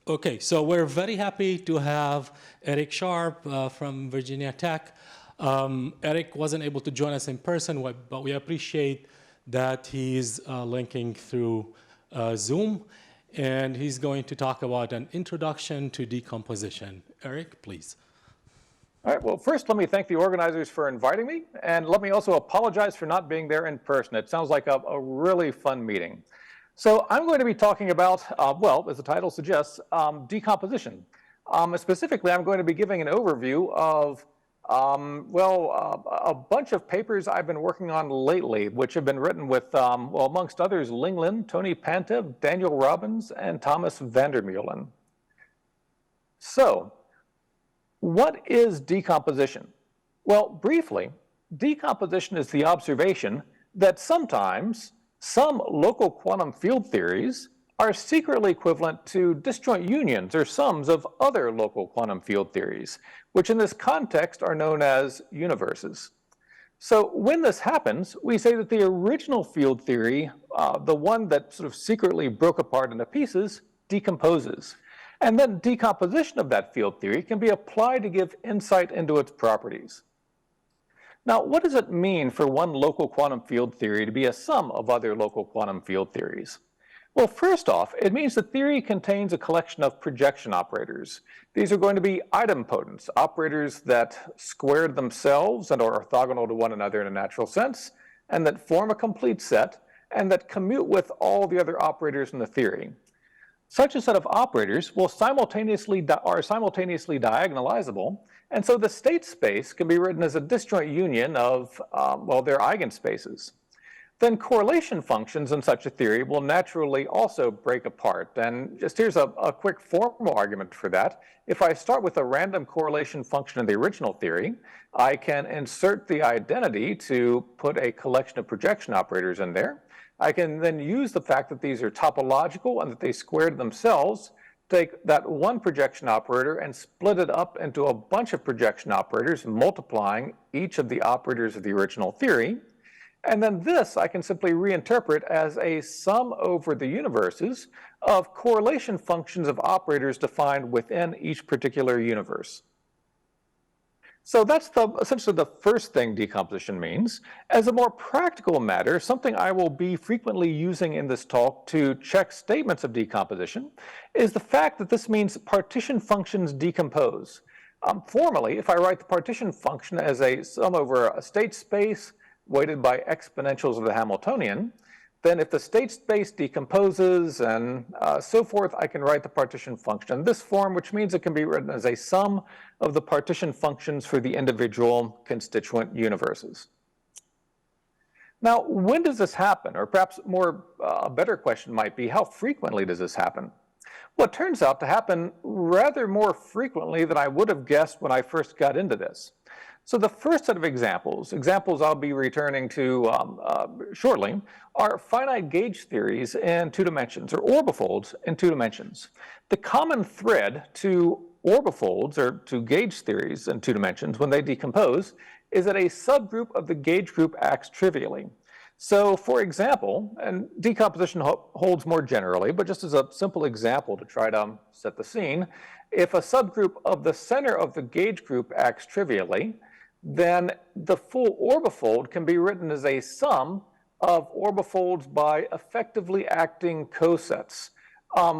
Okay, so we're very happy to have Eric Sharpe from Virginia Tech. Eric wasn't able to join us in person, but we appreciate that he's linking through Zoom, and he's going to talk about an introduction to decomposition. Eric, please. All right, well, first let me thank the organizers for inviting me, and let me also apologize for not being there in person. It sounds like a really fun meeting. So I'm going to be talking about, well, as the title suggests, decomposition. Specifically, I'm going to be giving an overview of, a bunch of papers I've been working on lately, which have been written with, well, amongst others, Ling Lin, Tony Pantev, Daniel Robbins, and Thomas Vandermeulen. So, what is decomposition? Well, briefly, decomposition is the observation that sometimes some local quantum field theories are secretly equivalent to disjoint unions or sums of other local quantum field theories, which in this context are known as universes. So when this happens, we say that the original field theory, the one that sort of secretly broke apart into pieces, decomposes. And then decomposition of that field theory can be applied to give insight into its properties. Now, what does it mean for one local quantum field theory to be a sum of other local quantum field theories? Well, first off, it means the theory contains a collection of projection operators. These are going to be idempotents, operators that square themselves and are orthogonal to one another in a natural sense, and that form a complete set, and that commute with all the other operators in the theory. Such a set of operators are simultaneously diagonalizable, and so the state space can be written as a disjoint union of, their eigenspaces. Then correlation functions in such a theory will naturally also break apart. And just here's a quick formal argument for that. If I start with a random correlation function in the original theory, I can insert the identity to put a collection of projection operators in there. I can then use the fact that these are topological and that they squared themselves, take that one projection operator and split it up into a bunch of projection operators, multiplying each of the operators of the original theory. And then this I can simply reinterpret as a sum over the universes of correlation functions of operators defined within each particular universe. So that's essentially the first thing decomposition means. As a more practical matter, something I will be frequently using in this talk to check statements of decomposition is the fact that this means partition functions decompose. Formally, if I write the partition function as a sum over a state space weighted by exponentials of the Hamiltonian, then if the state space decomposes and so forth, I can write the partition function in this form, which means it can be written as a sum of the partition functions for the individual constituent universes. Now, when does this happen? Or perhaps a better question might be, how frequently does this happen? Well, it turns out to happen rather more frequently than I would have guessed when I first got into this. So the first set of examples I'll be returning to shortly, are finite gauge theories in 2 dimensions, or orbifolds in 2 dimensions. The common thread to orbifolds, or to gauge theories in 2 dimensions, when they decompose, is that a subgroup of the gauge group acts trivially. So, for example, and decomposition holds more generally, but just as a simple example to try to set the scene, if a subgroup of the center of the gauge group acts trivially, then the full orbifold can be written as a sum of orbifolds by effectively acting cosets,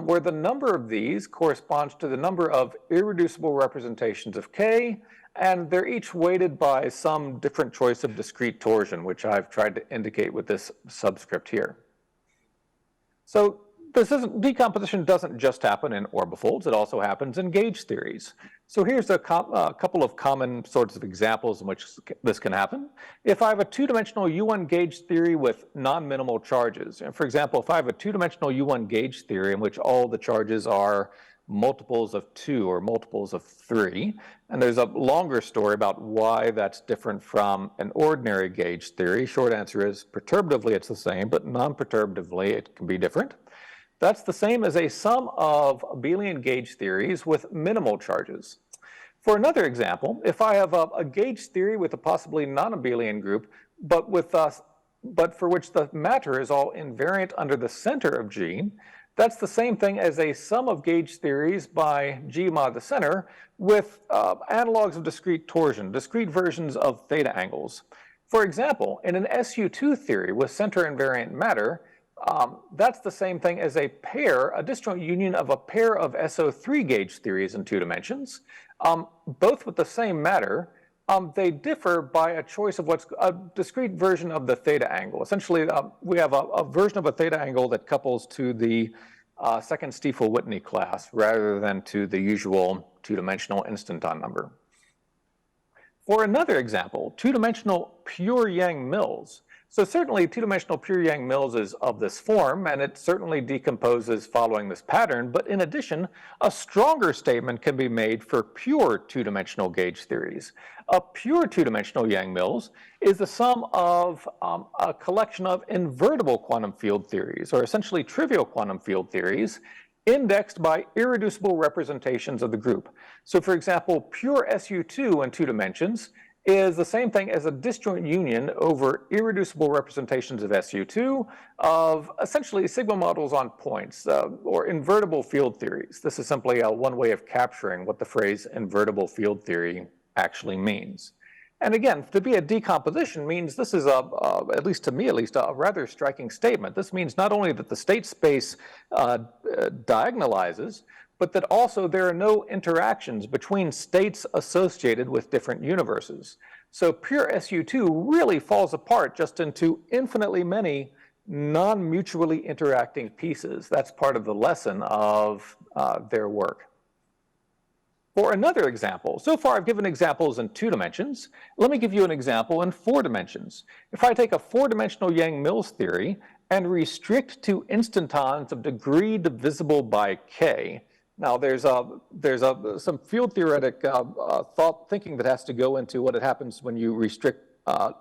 where the number of these corresponds to the number of irreducible representations of K, and they're each weighted by some different choice of discrete torsion, which I've tried to indicate with this subscript here. So decomposition doesn't just happen in orbifolds, it also happens in gauge theories. So here's a couple of common sorts of examples in which this can happen. If I have a 2-dimensional U1 gauge theory with non-minimal charges, and for example, if I have a 2-dimensional U1 gauge theory in which all the charges are multiples of 2 or multiples of 3, and there's a longer story about why that's different from an ordinary gauge theory. Short answer is perturbatively it's the same, but non-perturbatively it can be different. That's the same as a sum of abelian gauge theories with minimal charges. For another example, if I have a gauge theory with a possibly non-abelian group, but for which the matter is all invariant under the center of G, That's the same thing as a sum of gauge theories by G mod the center with analogs of discrete torsion, discrete versions of theta angles. For example, in an SU2 theory with center invariant matter, that's the same thing as a pair, a disjoint union of a pair of SO3 gauge theories in 2 dimensions, both with the same matter. They differ by a choice of what's a discrete version of the theta angle. Essentially, we have a version of a theta angle that couples to the second Stiefel-Whitney class rather than to the usual 2-dimensional instanton number. For another example, 2-dimensional pure Yang-Mills. So certainly 2-dimensional pure Yang-Mills is of this form, and it certainly decomposes following this pattern, but in addition, a stronger statement can be made for pure 2-dimensional gauge theories. A pure 2-dimensional Yang-Mills is the sum of a collection of invertible quantum field theories, or essentially trivial quantum field theories, indexed by irreducible representations of the group. So for example, pure SU2 in 2 dimensions is the same thing as a disjoint union over irreducible representations of SU2 of essentially sigma models on points, or invertible field theories. This is simply one way of capturing what the phrase invertible field theory actually means. And again, to be a decomposition means this is, at least to me at least, a rather striking statement. This means not only that the state space diagonalizes, but that also there are no interactions between states associated with different universes. So pure SU2 really falls apart just into infinitely many non-mutually interacting pieces. That's part of the lesson of their work. For another example, so far I've given examples in 2 dimensions. Let me give you an example in 4 dimensions. If I take a 4-dimensional Yang-Mills theory and restrict to instantons of degree divisible by k, now there's some field theoretic thinking that has to go into what happens when you restrict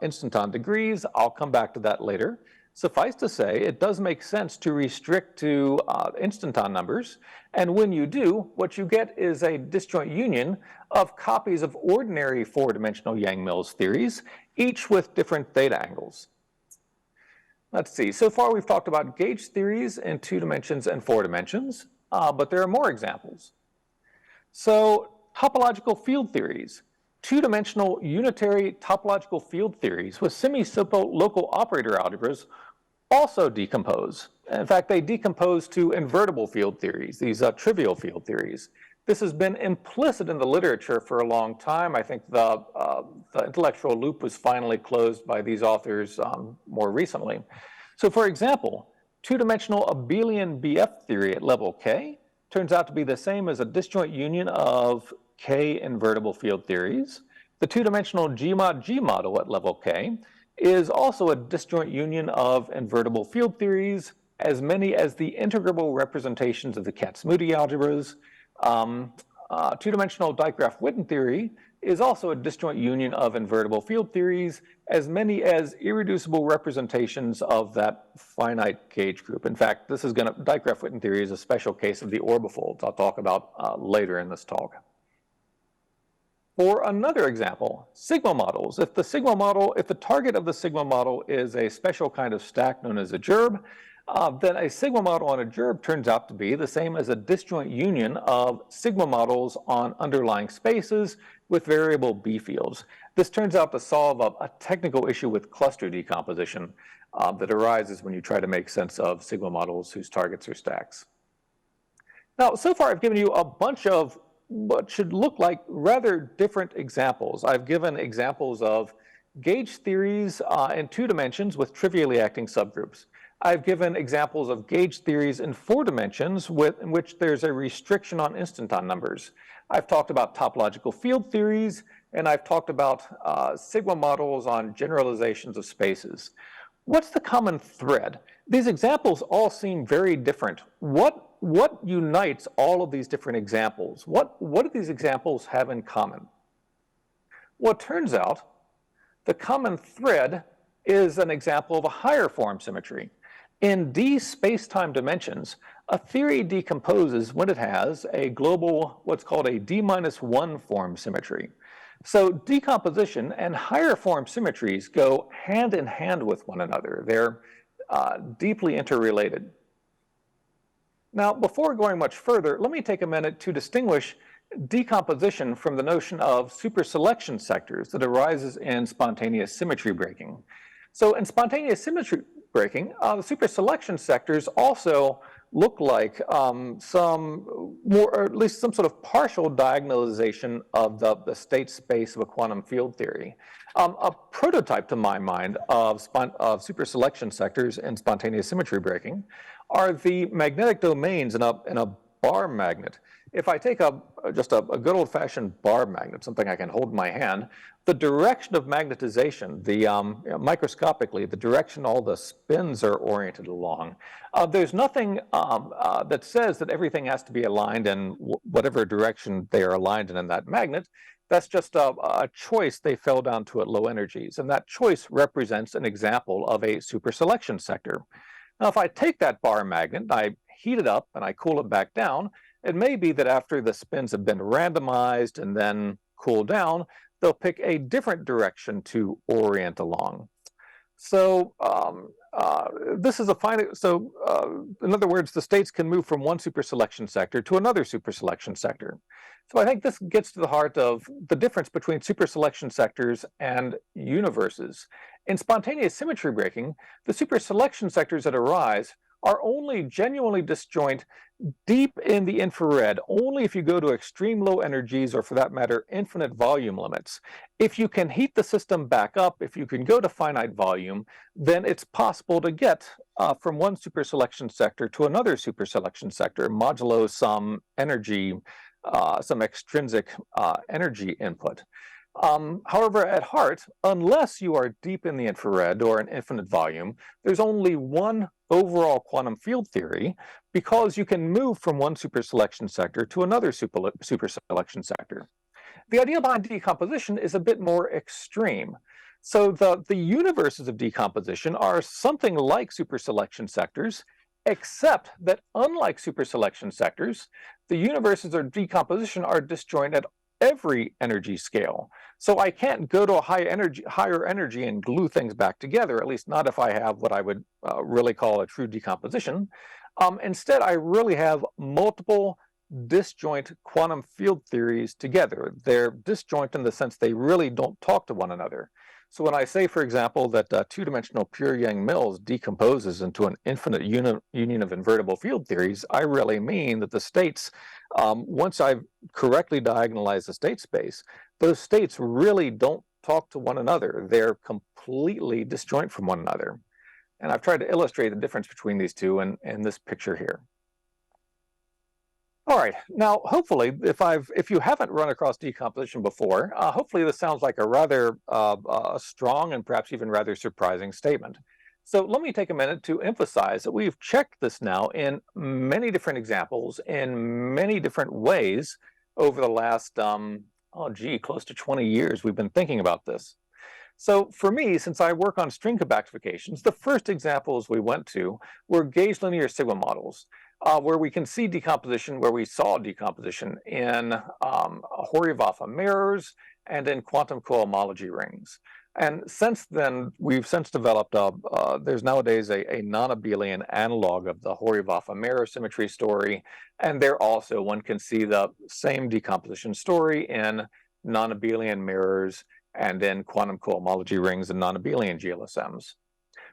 instanton degrees. I'll come back to that later. Suffice to say, it does make sense to restrict to instanton numbers, and when you do, what you get is a disjoint union of copies of ordinary 4-dimensional Yang-Mills theories, each with different theta angles. Let's see, so far we've talked about gauge theories in 2 dimensions and 4 dimensions, but there are more examples. So topological field theories. 2-dimensional unitary topological field theories with semi-simple local operator algebras also decompose. In fact, they decompose to invertible field theories, these trivial field theories. This has been implicit in the literature for a long time. I think the intellectual loop was finally closed by these authors more recently. So for example, 2-dimensional abelian BF theory at level k turns out to be the same as a disjoint union of k invertible field theories. The 2-dimensional G-mod G model at level k is also a disjoint union of invertible field theories, as many as the integrable representations of the Kac-Moody algebras. 2-dimensional Dijkgraaf-Witten theory is also a disjoint union of invertible field theories, as many as irreducible representations of that finite gauge group. In fact, Dijkgraaf-Witten theory is a special case of the orbifolds I'll talk about later in this talk. For another example, sigma models. If the target of the sigma model is a special kind of stack known as a gerb, then a sigma model on a gerb turns out to be the same as a disjoint union of sigma models on underlying spaces with variable B fields. This turns out to solve a technical issue with cluster decomposition that arises when you try to make sense of sigma models whose targets are stacks. Now, so far I've given you a bunch of what should look like rather different examples. I've given examples of gauge theories in 2 dimensions with trivially acting subgroups. I've given examples of gauge theories in 4 dimensions in which there's a restriction on instanton numbers. I've talked about topological field theories, and I've talked about sigma models on generalizations of spaces. What's the common thread? These examples all seem very different. What unites all of these different examples? What do these examples have in common? Well, it turns out the common thread is an example of a higher form symmetry. In D space-time dimensions, a theory decomposes when it has a global, what's called a D-1 form symmetry. So decomposition and higher form symmetries go hand in hand with one another. They're deeply interrelated. Now, before going much further, let me take a minute to distinguish decomposition from the notion of superselection sectors that arises in spontaneous symmetry breaking. So in spontaneous symmetry breaking, the superselection sectors also look like some more, or at least some sort of partial diagonalization of the state space of a quantum field theory. A prototype, to my mind, of superselection sectors in spontaneous symmetry breaking are the magnetic domains in a bar magnet. If I take just a good old-fashioned bar magnet, something I can hold in my hand, the direction of magnetization, microscopically, the direction all the spins are oriented along, there's nothing that says that everything has to be aligned in whatever direction they are aligned in that magnet. That's just a choice they fell down to at low energies, and that choice represents an example of a superselection sector. Now, if I take that bar magnet, I heat it up and I cool it back down, it may be that after the spins have been randomized and then cooled down, they'll pick a different direction to orient along. So this is a fine. So in other words, the states can move from one superselection sector to another superselection sector. So I think this gets to the heart of the difference between superselection sectors and universes. In spontaneous symmetry breaking, the superselection sectors that arise are only genuinely disjoint deep in the infrared, only if you go to extreme low energies, or for that matter, infinite volume limits. If you can heat the system back up, if you can go to finite volume, then it's possible to get from one superselection sector to another superselection sector, modulo some energy, some extrinsic energy input. However, at heart, unless you are deep in the infrared or in infinite volume, there's only one overall quantum field theory, because you can move from one superselection sector to another superselection sector. The idea behind decomposition is a bit more extreme. So the universes of decomposition are something like superselection sectors, except that unlike superselection sectors, the universes of decomposition are disjoint at every energy scale. So I can't go to a higher energy and glue things back together, at least not if I have what I would really call a true decomposition. Instead, I really have multiple disjoint quantum field theories together. They're disjoint in the sense they really don't talk to one another. So when I say, for example, that two-dimensional pure-Yang Mills decomposes into an infinite union of invertible field theories, I really mean that the states, once I've correctly diagonalized the state space, those states really don't talk to one another. They're completely disjoint from one another. And I've tried to illustrate the difference between these two in this picture here. All right, now hopefully, if you haven't run across decomposition before, hopefully this sounds like a rather strong and perhaps even rather surprising statement. So let me take a minute to emphasize that we've checked this now in many different examples, in many different ways over the last, close to 20 years we've been thinking about this. So for me, since I work on string compactifications, the first examples we went to were gauge linear sigma models, where we can see decomposition, where we saw decomposition in Hori-Vafa mirrors and in quantum cohomology rings. And since then, we've since developed, there's nowadays a non-abelian analog of the Hori-Vafa mirror symmetry story. And there also, one can see the same decomposition story in non-abelian mirrors and in quantum cohomology rings and non-abelian GLSMs.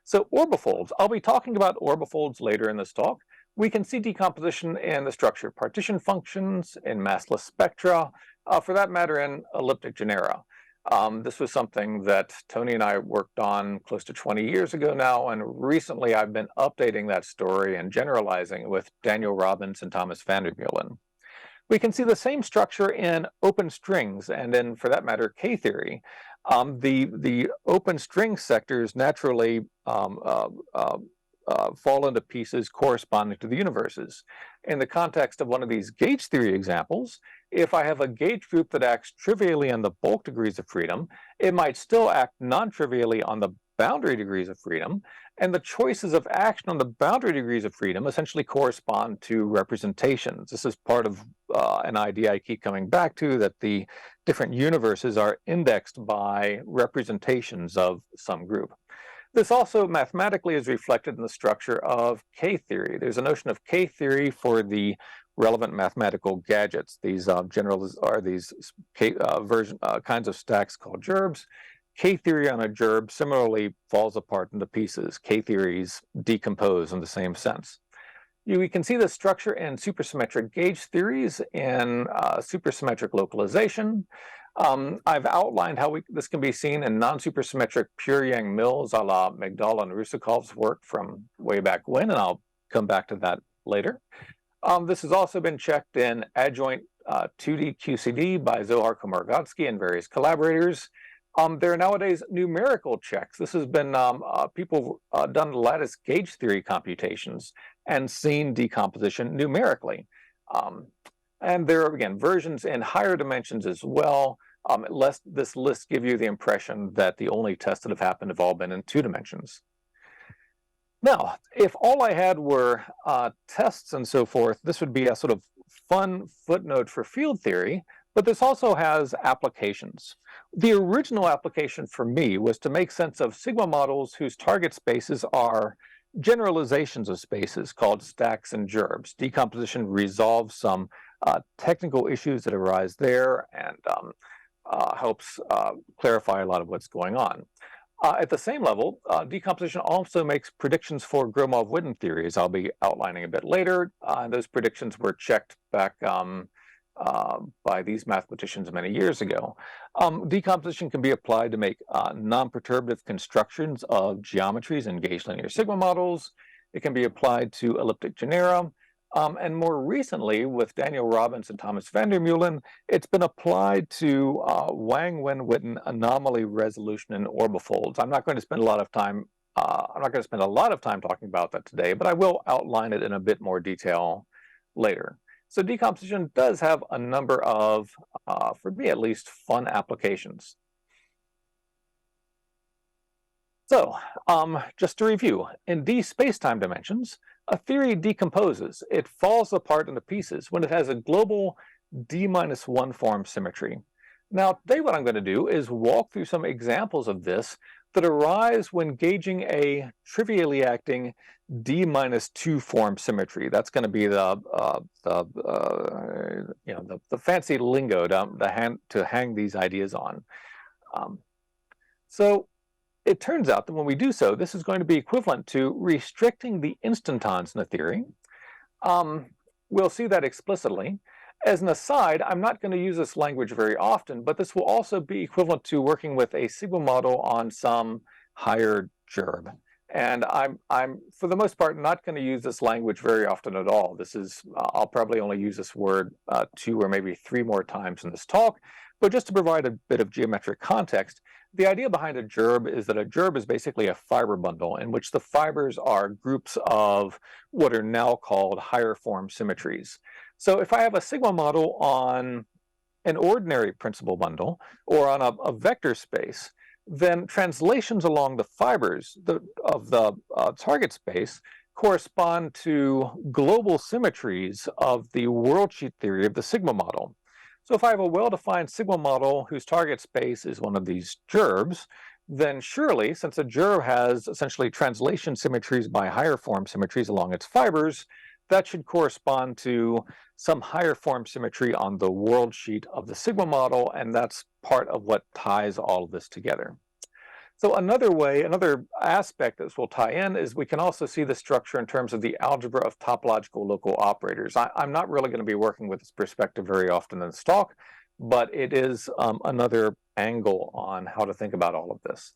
So orbifolds, I'll be talking about orbifolds later in this talk. We can see decomposition in the structure of partition functions, in massless spectra, for that matter in elliptic genera. This was something that Tony and I worked on close to 20 years ago now, and recently I've been updating that story and generalizing with Daniel Robbins and Thomas van der Meulen. We can see the same structure in open strings and in, for that matter, K-theory. The open string sectors naturally fall into pieces corresponding to the universes. In the context of one of these gauge theory examples, if I have a gauge group that acts trivially on the bulk degrees of freedom, it might still act non-trivially on the boundary degrees of freedom, and the choices of action on the boundary degrees of freedom essentially correspond to representations. This is part of an idea I keep coming back to, that the different universes are indexed by representations of some group. This also mathematically is reflected in the structure of K-theory. There's a notion of K-theory for the relevant mathematical gadgets. These kinds of stacks called gerbs. K-theory on a gerb similarly falls apart into pieces. K-theories decompose in the same sense. We can see the structure in supersymmetric gauge theories in supersymmetric localization. I've outlined how this can be seen in non-supersymmetric pure-Yang mills a la Migdal and Rusakov's work from way back when, and I'll come back to that later. This has also been checked in adjoint 2D QCD by Zohar Komargadsky and various collaborators. There are nowadays numerical checks. This has been people done lattice gauge theory computations and seen decomposition numerically. And there are, again, versions in higher dimensions as well. This list give you the impression that the only tests that have happened have all been in 2 dimensions. Now, if all I had were tests and so forth, this would be a sort of fun footnote for field theory, but this also has applications. The original application for me was to make sense of sigma models whose target spaces are generalizations of spaces called stacks and gerbs. Decomposition resolves some technical issues that arise there and helps clarify a lot of what's going on. At the same level, decomposition also makes predictions for Gromov-Witten theories I'll be outlining a bit later. Those predictions were checked back by these mathematicians many years ago. Decomposition can be applied to make non-perturbative constructions of geometries in gauge linear sigma models. It can be applied to elliptic genera. And more recently, with Daniel Robbins and Thomas van der Meulen, it's been applied to Wang-Wen-Witten anomaly resolution in orbifolds. I'm not going to spend a lot of time talking about that today, but I will outline it in a bit more detail later. So decomposition does have a number of, for me at least, fun applications. So just to review, in d space-time dimensions, a theory decomposes. It falls apart into pieces when it has a global d-1 form symmetry. Now, today what I'm going to do is walk through some examples of this that arise when gauging a trivially acting d-2 form symmetry. That's going to be the fancy lingo to hang these ideas on. So it turns out that when we do so, this is going to be equivalent to restricting the instantons in the theory. We'll see that explicitly. As an aside, I'm not going to use this language very often, but this will also be equivalent to working with a sigma model on some higher gerb. And I'm for the most part, not going to use this language very often at all. I'll probably only use this word 2 or maybe 3 more times in this talk. But just to provide a bit of geometric context, the idea behind a gerb is that a gerb is basically a fiber bundle in which the fibers are groups of what are now called higher form symmetries. So if I have a sigma model on an ordinary principal bundle or on a vector space, then translations along the fibers of the target space correspond to global symmetries of the worldsheet theory of the sigma model. So if I have a well-defined sigma model whose target space is one of these gerbs, then surely, since a gerb has essentially translation symmetries by higher form symmetries along its fibers, that should correspond to some higher form symmetry on the worldsheet of the sigma model, and that's part of what ties all of this together. So another aspect that this will tie in is we can also see the structure in terms of the algebra of topological local operators. I'm not really going to be working with this perspective very often in this talk, but it is another angle on how to think about all of this.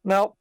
Now,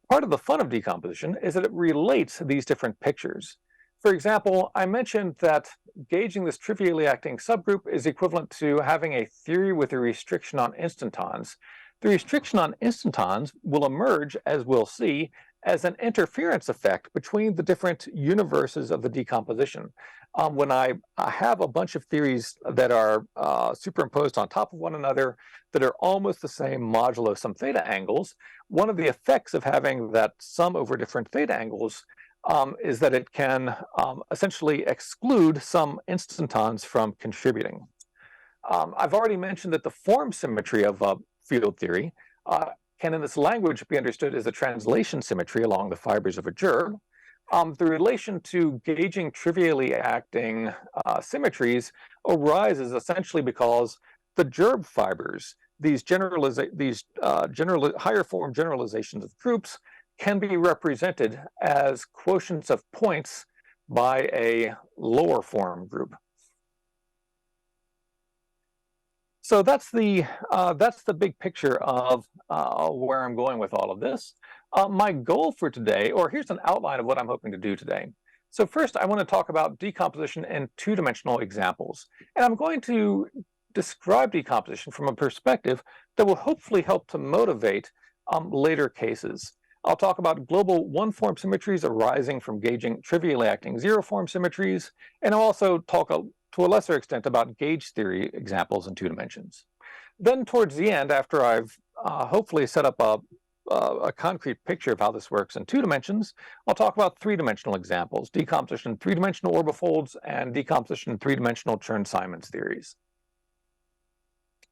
part of the fun of decomposition is that it relates these different pictures. For example, I mentioned that gauging this trivially acting subgroup is equivalent to having a theory with a restriction on instantons. The restriction on instantons will emerge, as we'll see, as an interference effect between the different universes of the decomposition. When I have a bunch of theories that are superimposed on top of one another that are almost the same modulo some theta angles, one of the effects of having that sum over different theta angles is that it can essentially exclude some instantons from contributing. I've already mentioned that the form symmetry of field theory can in this language be understood as a translation symmetry along the fibers of a gerb. The relation to gauging trivially acting symmetries arises essentially because the gerb fibers, these higher form generalizations of groups, can be represented as quotients of points by a lower form group. So that's the big picture of where I'm going with all of this. My goal for today, or here's an outline of what I'm hoping to do today. So first, I want to talk about decomposition in two-dimensional examples. And I'm going to describe decomposition from a perspective that will hopefully help to motivate later cases. I'll talk about global one-form symmetries arising from gauging trivially acting zero-form symmetries, and I'll also talk to a lesser extent about gauge theory examples in two dimensions. Then towards the end, after I've hopefully set up a concrete picture of how this works in two dimensions, I'll talk about three-dimensional examples, decomposition in three-dimensional orbifolds and decomposition in three-dimensional Chern-Simons theories.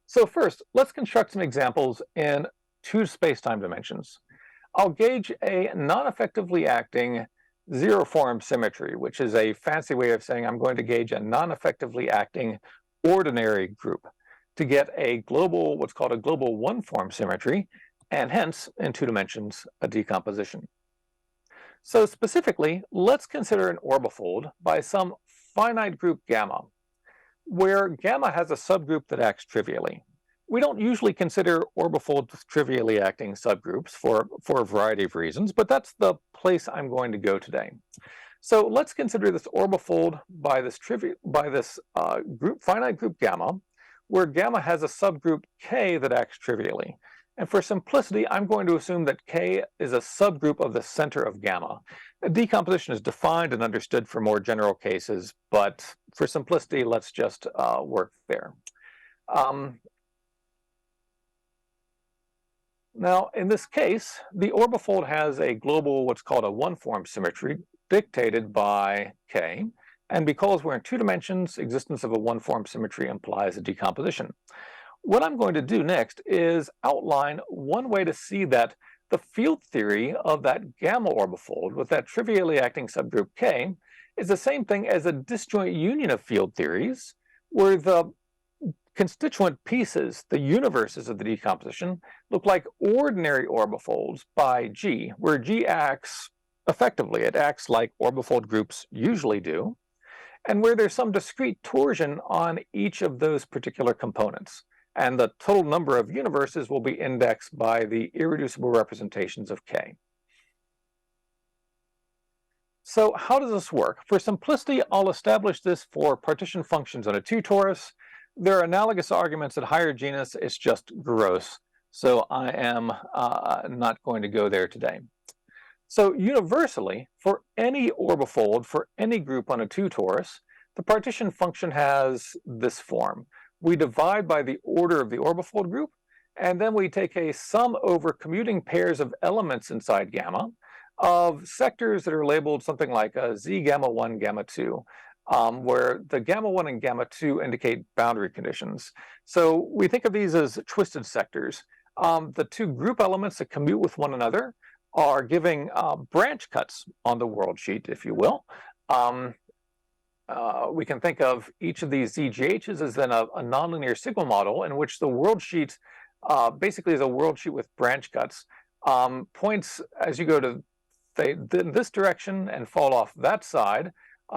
So first, let's construct some examples in two spacetime dimensions. I'll gauge a non-effectively acting zero-form symmetry, which is a fancy way of saying I'm going to gauge a non-effectively acting ordinary group to get a global, what's called a global one-form symmetry, and hence, in two dimensions, a decomposition. So specifically, let's consider an orbifold by some finite group gamma, where gamma has a subgroup that acts trivially. We don't usually consider orbifolds with trivially acting subgroups for a variety of reasons, but that's the place I'm going to go today. So let's consider this orbifold by this finite group gamma, where gamma has a subgroup K that acts trivially. And for simplicity, I'm going to assume that K is a subgroup of the center of gamma. Decomposition is defined and understood for more general cases, but for simplicity, let's just work there. Now, in this case, the orbifold has a global, what's called a one-form symmetry, dictated by K. And because we're in two dimensions, existence of a one-form symmetry implies a decomposition. What I'm going to do next is outline one way to see that the field theory of that gamma orbifold with that trivially acting subgroup K is the same thing as a disjoint union of field theories, where the constituent pieces, the universes of the decomposition, look like ordinary orbifolds by G, where G acts effectively. It acts like orbifold groups usually do, and where there's some discrete torsion on each of those particular components. And the total number of universes will be indexed by the irreducible representations of K. So how does this work? For simplicity, I'll establish this for partition functions on a two-torus. There are analogous arguments at higher genus. It's just gross. So I am not going to go there today. So universally, for any orbifold, for any group on a two-torus, the partition function has this form. We divide by the order of the orbifold group, and then we take a sum over commuting pairs of elements inside gamma of sectors that are labeled something like a Z gamma 1, gamma 2. Where the gamma 1 and gamma 2 indicate boundary conditions. So we think of these as twisted sectors. The two group elements that commute with one another are giving branch cuts on the world sheet, if you will. We can think of each of these ZGHs as then a nonlinear sigma model in which the world sheet basically is a world sheet with branch cuts. Points as you go to this direction and fall off that side,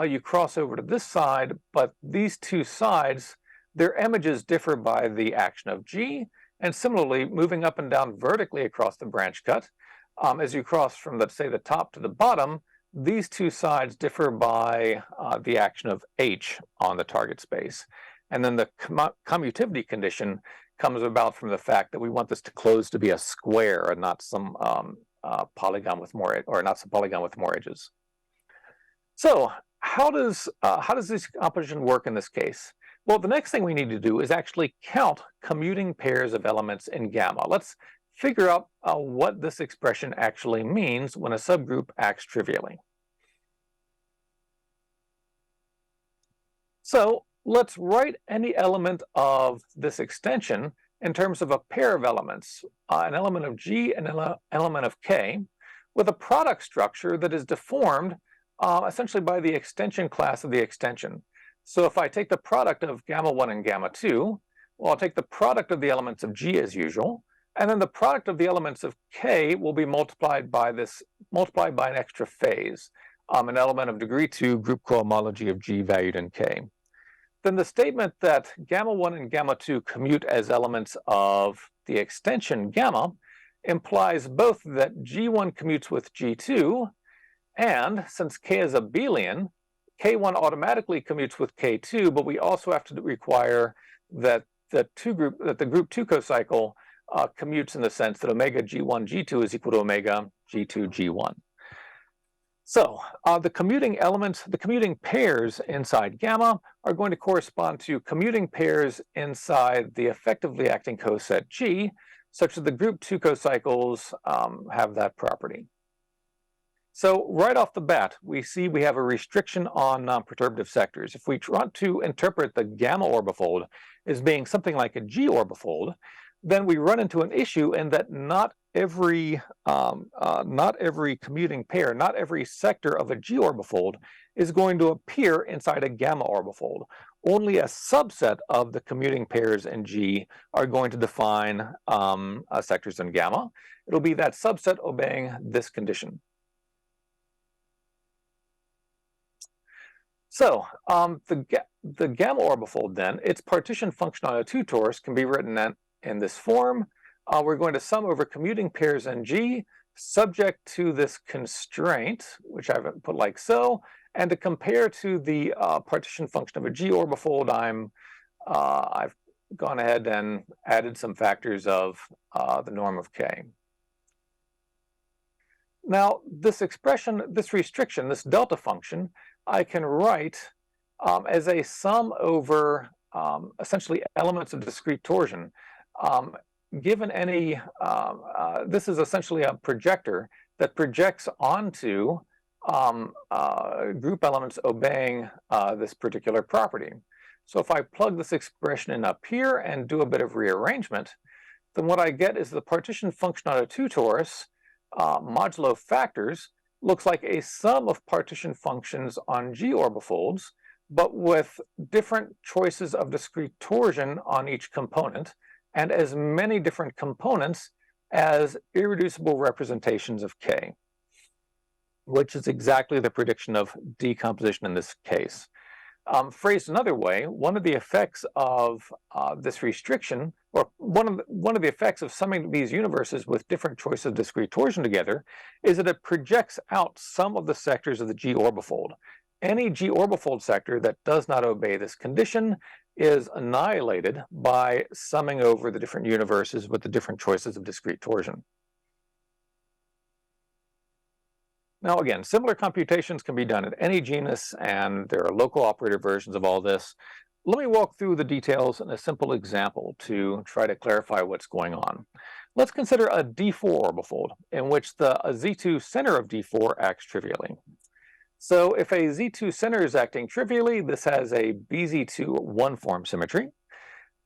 you cross over to this side, but these two sides, their images differ by the action of G, and similarly, moving up and down vertically across the branch cut, as you cross from, let's say, the top to the bottom, these two sides differ by the action of H on the target space. And then the commutivity condition comes about from the fact that we want this to close to be a square and not some polygon with more, or not some polygon with more edges. So how does this decomposition work in this case? Well, the next thing we need to do is actually count commuting pairs of elements in gamma. Let's figure out what this expression actually means when a subgroup acts trivially. So let's write any element of this extension in terms of a pair of elements, an element of G and an element of K, with a product structure that is deformed essentially by the extension class of the extension. So if I take the product of gamma 1 and gamma 2, well, I'll take the product of the elements of G as usual, and then the product of the elements of K will be multiplied by an extra phase, an element of degree 2 group cohomology of G valued in K. Then the statement that gamma 1 and gamma 2 commute as elements of the extension gamma implies both that G1 commutes with G2, and since K is abelian, K1 automatically commutes with K2, but we also have to require that the group 2 cocycle commutes in the sense that omega G1 G2 is equal to omega G2 G1. So the commuting pairs inside gamma are going to correspond to commuting pairs inside the effectively acting coset G, such that the group 2 cocycles have that property. So right off the bat, we see we have a restriction on non-perturbative sectors. If we want to interpret the gamma orbifold as being something like a G orbifold, then we run into an issue in that not every commuting pair, not every sector of a G orbifold is going to appear inside a gamma orbifold. Only a subset of the commuting pairs in G are going to define sectors in gamma. It'll be that subset obeying this condition. So the gamma orbifold then, its partition function on a 2-torus can be written in this form. We're going to sum over commuting pairs in G, subject to this constraint, which I've put like so, and to compare to the partition function of a G orbifold, I've gone ahead and added some factors of the norm of K. Now, this expression, this restriction, this delta function, I can write as a sum over essentially elements of discrete torsion. Given any, this is essentially a projector that projects onto group elements obeying this particular property. So if I plug this expression in up here and do a bit of rearrangement, then what I get is the partition function on a 2-torus modulo factors looks like a sum of partition functions on G orbifolds, but with different choices of discrete torsion on each component, and as many different components as irreducible representations of K, which is exactly the prediction of decomposition in this case. Phrased another way, one of the effects of this restriction, or one of the effects of summing these universes with different choices of discrete torsion together, is that it projects out some of the sectors of the G orbifold. Any G orbifold sector that does not obey this condition is annihilated by summing over the different universes with the different choices of discrete torsion. Now again, similar computations can be done at any genus, and there are local operator versions of all this. Let me walk through the details in a simple example to try to clarify what's going on. Let's consider a D4 orbifold in which a Z2 center of D4 acts trivially. So if a Z2 center is acting trivially, this has a BZ2 one-form symmetry.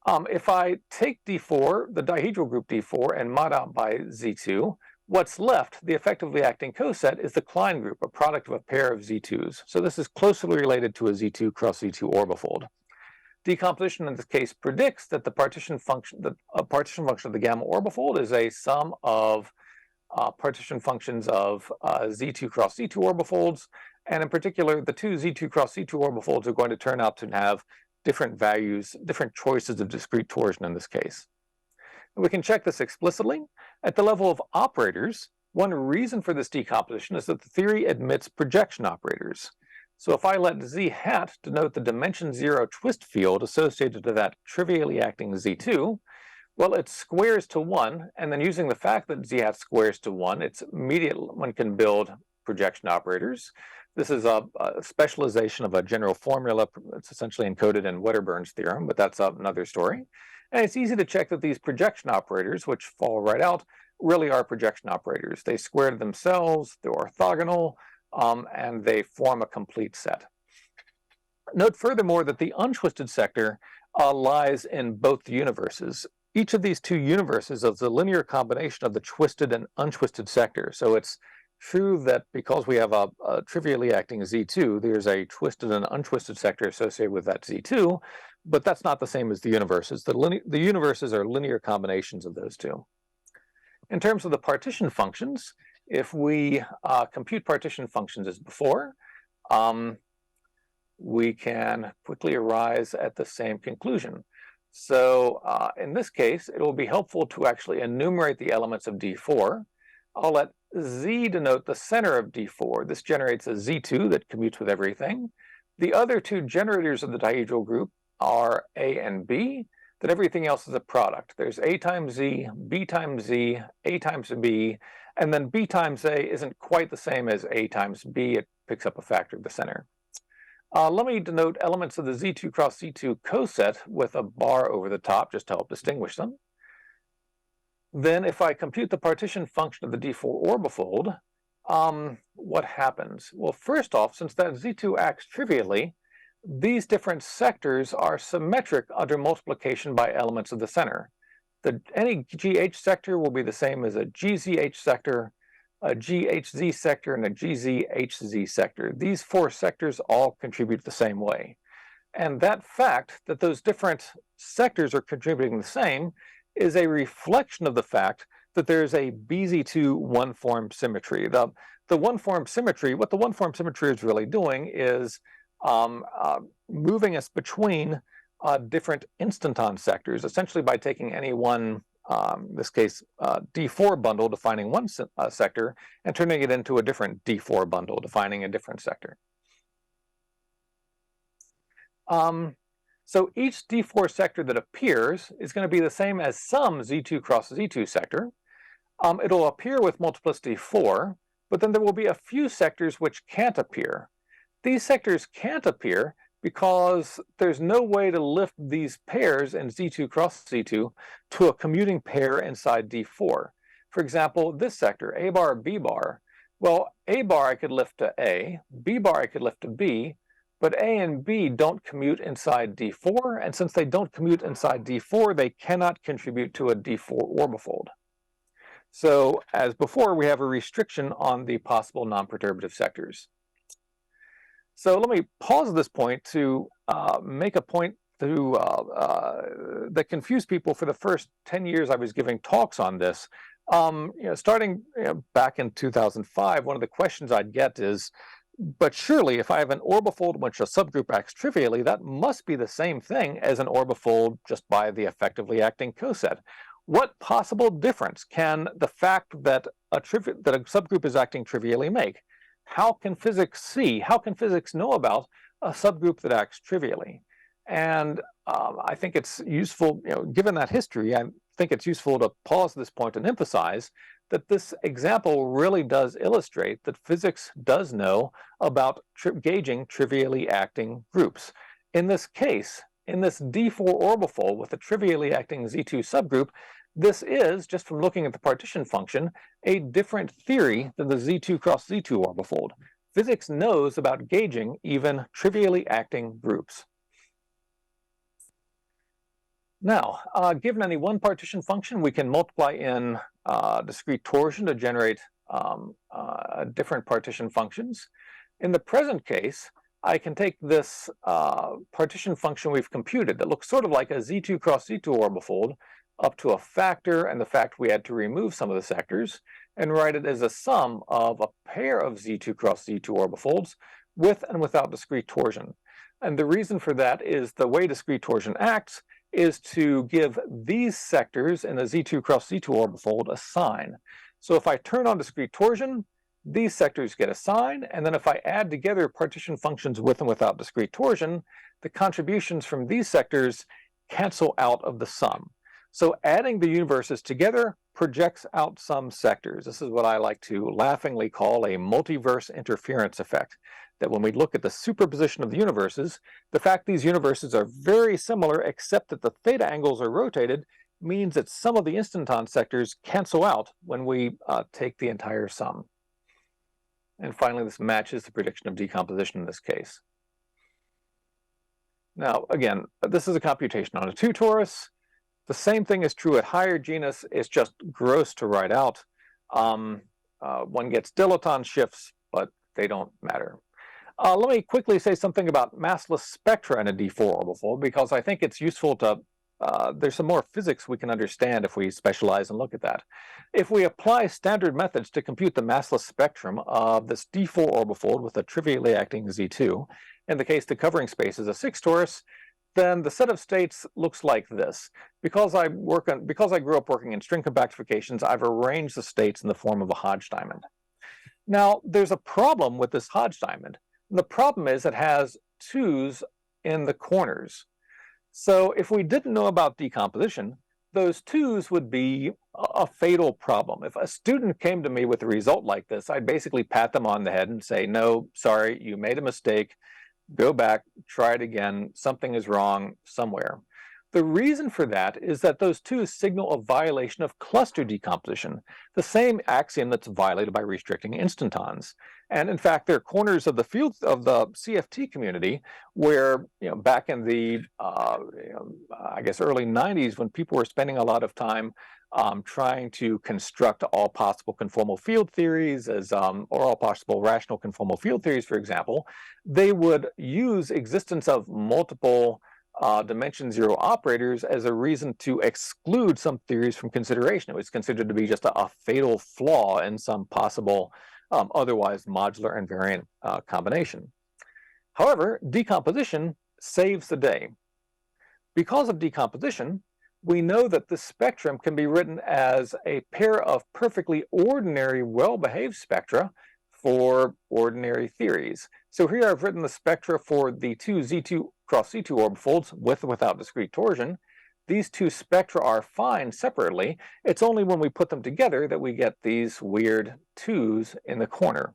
If I take D4, the dihedral group D4, and mod out by Z2, what's left, the effectively acting coset, is the Klein group, a product of a pair of Z2s. So this is closely related to a Z2 cross Z2 orbifold. Decomposition in this case predicts that the partition function of the gamma orbifold is a sum of partition functions of Z2 cross Z2 orbifolds, and in particular, the two Z2 cross Z2 orbifolds are going to turn out to have different values, different choices of discrete torsion in this case. And we can check this explicitly. At the level of operators, one reason for this decomposition is that the theory admits projection operators. So if I let Z hat denote the dimension 0 twist field associated to that trivially acting Z2, well, it squares to 1, and then using the fact that Z hat squares to 1, one can build projection operators. This is a specialization of a general formula. It's essentially encoded in Wedderburn's theorem, but that's another story. And it's easy to check that these projection operators, which fall right out, really are projection operators. They square to themselves, they're orthogonal, and they form a complete set. Note furthermore that the untwisted sector lies in both the universes. each of these two universes is a linear combination of the twisted and untwisted sector. So it's true that because we have a trivially acting Z2, there's a twisted and untwisted sector associated with that Z2, but that's not the same as the universes. The universes are linear combinations of those two. In terms of the partition functions, if we compute partition functions as before, we can quickly arrive at the same conclusion. So in this case, it will be helpful to actually enumerate the elements of D4. I'll let Z denote the center of D4. This generates a Z2 that commutes with everything. The other two generators of the dihedral group are A and B, that everything else is a product. There's A times Z, B times Z, A times B, and then B times A isn't quite the same as A times B. It picks up a factor of the center. Let me denote elements of the Z2 cross Z2 coset with a bar over the top just to help distinguish them. Then if I compute the partition function of the D4 orbifold, what happens? Well, first off, since that Z2 acts trivially, these different sectors are symmetric under multiplication by elements of the center. Any GH sector will be the same as a GZH sector, a GHZ sector, and a GZHZ sector. These four sectors all contribute the same way. And that fact that those different sectors are contributing the same is a reflection of the fact that there's a BZ2 one-form symmetry. The one-form symmetry, what the one-form symmetry is really doing is moving us between different instanton sectors, essentially by taking any one, in this case, D4 bundle defining one sector and turning it into a different D4 bundle defining a different sector. So each D4 sector that appears is going to be the same as some Z2 cross Z2 sector. It'll appear with multiplicity 4, but then there will be a few sectors which can't appear. These sectors can't appear because there's no way to lift these pairs in Z2 cross Z2 to a commuting pair inside D4. For example, this sector, A bar, B bar, well, A bar I could lift to A, B bar I could lift to B, but A and B don't commute inside D4, and since they don't commute inside D4, they cannot contribute to a D4 orbifold. So as before, we have a restriction on the possible non-perturbative sectors. So let me pause at this point to make a point that confused people for the first 10 years I was giving talks on this. Starting back in 2005, one of the questions I'd get is, but surely if I have an orbifold in which a subgroup acts trivially, that must be the same thing as an orbifold just by the effectively acting coset. What possible difference can the fact that a subgroup is acting trivially make? How can physics see, how can physics know about a subgroup that acts trivially? And I think it's useful, given that history, I think it's useful to pause this point and emphasize that this example really does illustrate that physics does know about gauging trivially acting groups. In this case, in this D4 orbifold with a trivially acting Z2 subgroup, this is, just from looking at the partition function, a different theory than the Z2 cross Z2 orbifold. Physics knows about gauging even trivially acting groups. Now, given any one partition function, we can multiply in discrete torsion to generate different partition functions. In the present case, I can take this partition function we've computed that looks sort of like a Z2 cross Z2 orbifold up to a factor and the fact we had to remove some of the sectors and write it as a sum of a pair of Z2 cross Z2 orbifolds with and without discrete torsion. And the reason for that is the way discrete torsion acts is to give these sectors in the Z2 cross Z2 orbifold a sign. So if I turn on discrete torsion, these sectors get a sign, and then if I add together partition functions with and without discrete torsion, the contributions from these sectors cancel out of the sum. So adding the universes together projects out some sectors. This is what I like to laughingly call a multiverse interference effect. That when we look at the superposition of the universes, the fact these universes are very similar except that the theta angles are rotated means that some of the instanton sectors cancel out when we take the entire sum. And finally, this matches the prediction of decomposition in this case. Now, again, this is a computation on a 2 torus. The same thing is true at higher genus. It's just gross to write out. One gets dilaton shifts, but they don't matter. Let me quickly say something about massless spectra in a D4 orbifold, because I think it's useful to, there's some more physics we can understand if we specialize and look at that. If we apply standard methods to compute the massless spectrum of this D4 orbifold with a trivially acting Z2, in the case the covering space is a 6 torus, then the set of states looks like this. Because I grew up working in string compactifications, I've arranged the states in the form of a Hodge diamond. Now, there's a problem with this Hodge diamond. The problem is it has 2s in the corners. So if we didn't know about decomposition, those 2s would be a fatal problem. If a student came to me with a result like this, I'd basically pat them on the head and say, no, sorry, you made a mistake. Go back, try it again. Something is wrong somewhere. The reason for that is that those 2s signal a violation of cluster decomposition, the same axiom that's violated by restricting instantons. And in fact, there are corners of the field of the CFT community where, back in the, I guess, early 90s, when people were spending a lot of time trying to construct all possible conformal field theories or all possible rational conformal field theories, for example, they would use existence of multiple dimension zero operators as a reason to exclude some theories from consideration. It was considered to be just a fatal flaw in some possible otherwise modular invariant combination. However, decomposition saves the day. Because of decomposition, we know that the spectrum can be written as a pair of perfectly ordinary, well-behaved spectra for ordinary theories. So here I've written the spectra for the two Z2 cross C2 orbifolds with or without discrete torsion. These two spectra are fine separately. It's only when we put them together that we get these weird 2s in the corner.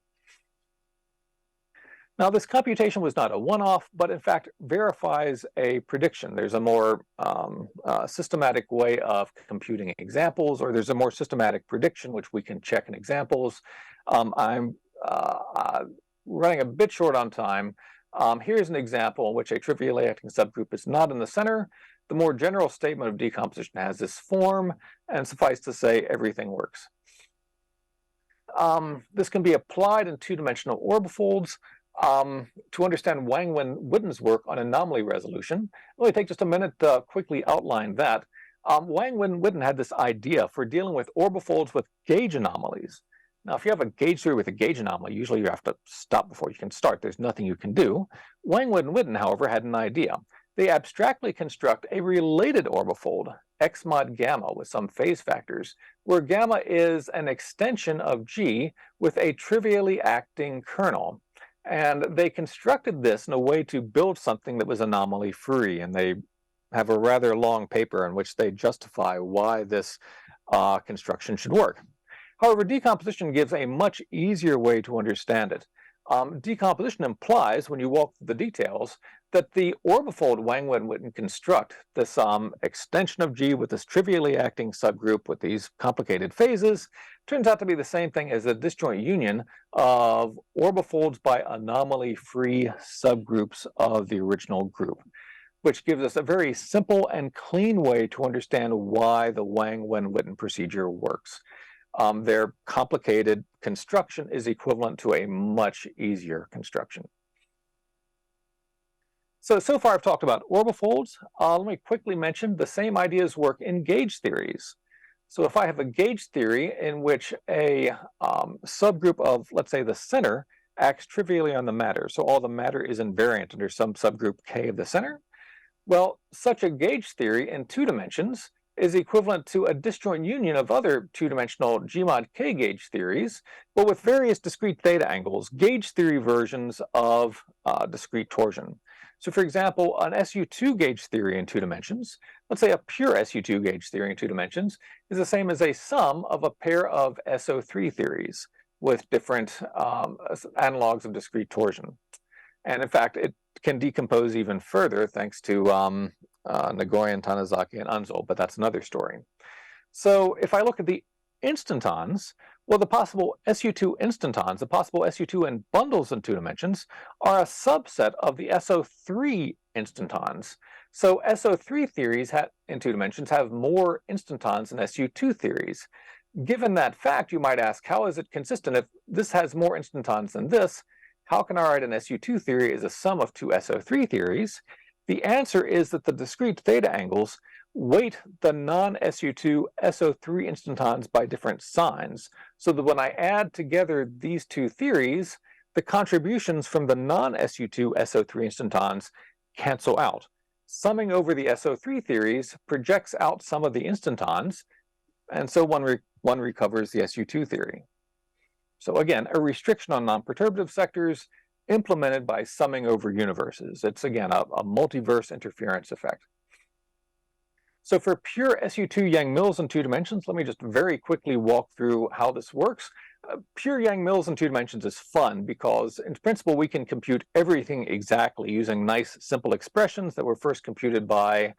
Now, this computation was not a one-off, but in fact verifies a prediction. There's a more systematic way of computing examples, or there's a more systematic prediction, which we can check in examples. I'm running a bit short on time. Here's an example in which a trivially acting subgroup is not in the center. The more general statement of decomposition has this form, and suffice to say, everything works. This can be applied in two-dimensional orbifolds. To understand Wang-Witten-Witten's work on anomaly resolution, let me take just a minute to quickly outline that. Wang-Witten-Witten had this idea for dealing with orbifolds with gauge anomalies. Now, if you have a gauge theory with a gauge anomaly, usually you have to stop before you can start. There's nothing you can do. Wang-Witten-Witten, however, had an idea. They abstractly construct a related orbifold, X mod gamma, with some phase factors, where gamma is an extension of G with a trivially acting kernel. And they constructed this in a way to build something that was anomaly free. And they have a rather long paper in which they justify why this construction should work. However, decomposition gives a much easier way to understand it. Decomposition implies, when you walk through the details, that the orbifold Wang-Witten-Witten construct, this extension of G with this trivially acting subgroup with these complicated phases, turns out to be the same thing as a disjoint union of orbifolds by anomaly-free subgroups of the original group, which gives us a very simple and clean way to understand why the Wang-Witten-Witten procedure works. Their complicated construction is equivalent to a much easier construction. So far I've talked about orbifolds. Let me quickly mention the same ideas work in gauge theories. So if I have a gauge theory in which a subgroup of, let's say, the center acts trivially on the matter, so all the matter is invariant under some subgroup K of the center, well, such a gauge theory in 2 dimensions is equivalent to a disjoint union of other two-dimensional G mod K gauge theories, but with various discrete theta angles, gauge theory versions of discrete torsion. So for example, an SU2 gauge theory in 2 dimensions, let's say a pure SU2 gauge theory in 2 dimensions, is the same as a sum of a pair of SO3 theories with different analogs of discrete torsion. And in fact, it can decompose even further thanks to Nagoyan, Tanizaki, and Unzel, but that's another story. So if I look at the instantons, well, the possible SU2 instantons, the possible SU2 in bundles in 2 dimensions, are a subset of the SO3 instantons. So SO3 theories in 2 dimensions have more instantons than SU2 theories. Given that fact, you might ask, how is it consistent? If this has more instantons than this, how can I write an SU2 theory as a sum of 2 SO3 theories? The answer is that the discrete theta angles weight the non-SU2 SO3 instantons by different signs, so that when I add together these two theories, the contributions from the non-SU2 SO3 instantons cancel out. Summing over the SO3 theories projects out some of the instantons, and so one recovers the SU2 theory. So again, a restriction on non-perturbative sectors implemented by summing over universes. It's again a multiverse interference effect. So for pure SU2 Yang-Mills in 2 dimensions, let me just very quickly walk through how this works. Pure Yang-Mills in 2 dimensions is fun because in principle we can compute everything exactly using nice simple expressions that were first computed by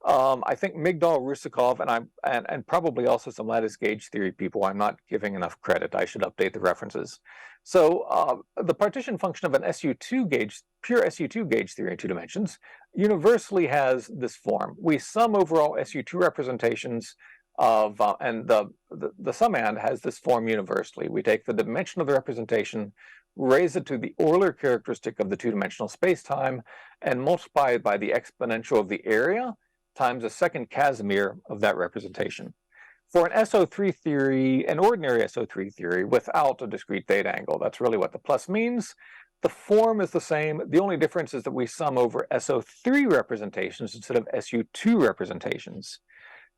I think Migdal, Rusakov, and probably also some lattice gauge theory people. I'm not giving enough credit. I should update the references. So the partition function of an SU2 gauge, pure SU2 gauge theory in 2 dimensions, universally has this form. We sum over all SU2 representations of, and the summand has this form universally. We take the dimension of the representation, raise it to the Euler characteristic of the 2-dimensional spacetime, and multiply it by the exponential of the area times a second Casimir of that representation. For an SO3 theory, an ordinary SO3 theory without a discrete theta angle, that's really what the plus means. The form is the same. The only difference is that we sum over SO3 representations instead of SU2 representations.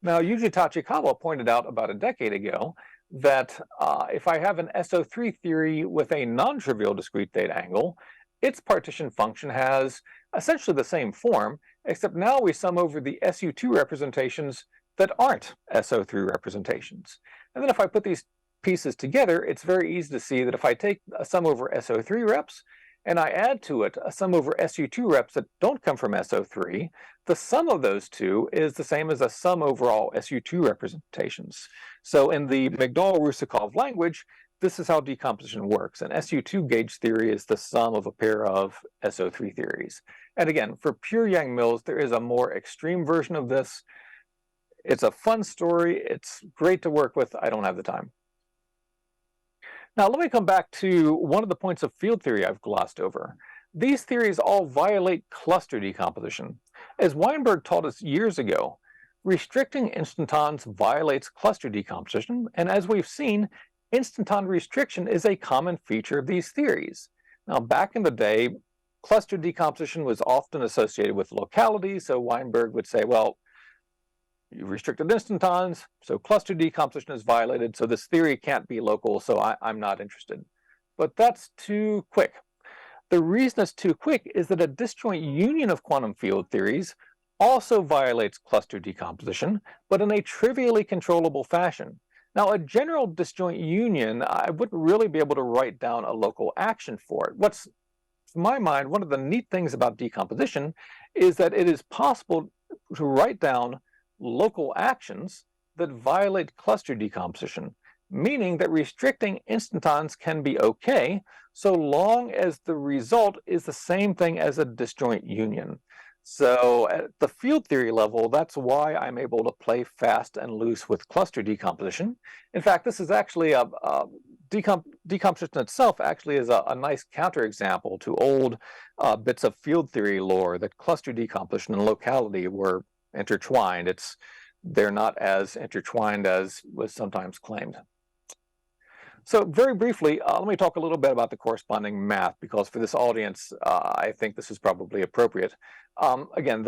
Now, Yuji Tachikawa pointed out about a decade ago that if I have an SO3 theory with a non-trivial discrete theta angle, its partition function has essentially the same form, except now we sum over the SU2 representations that aren't SO3 representations. And then if I put these pieces together, it's very easy to see that if I take a sum over SO3 reps and I add to it a sum over SU2 reps that don't come from SO3, the sum of those two is the same as a sum over all SU2 representations. So in the Migdal-Rusakov language, this is how decomposition works. An SU2 gauge theory is the sum of a pair of SO3 theories. And again, for pure Yang-Mills, there is a more extreme version of this. It's a fun story. It's great to work with. I don't have the time. Now, let me come back to one of the points of field theory I've glossed over. These theories all violate cluster decomposition. As Weinberg taught us years ago, restricting instantons violates cluster decomposition, and as we've seen, instanton restriction is a common feature of these theories. Now, back in the day, cluster decomposition was often associated with locality, so Weinberg would say, well, you restricted instantons, so cluster decomposition is violated, so this theory can't be local, so I'm not interested. But that's too quick. The reason it's too quick is that a disjoint union of quantum field theories also violates cluster decomposition, but in a trivially controllable fashion. Now, a general disjoint union, I wouldn't really be able to write down a local action for it. What's, in my mind, one of the neat things about decomposition is that it is possible to write down local actions that violate cluster decomposition, meaning that restricting instantons can be okay so long as the result is the same thing as a disjoint union. So at the field theory level, that's why I'm able to play fast and loose with cluster decomposition. In fact, this is actually decomposition itself actually is a nice counterexample to old bits of field theory lore that cluster decomposition and locality were intertwined. They're not as intertwined as was sometimes claimed. So very briefly, let me talk a little bit about the corresponding math, because for this audience, I think this is probably appropriate. Again,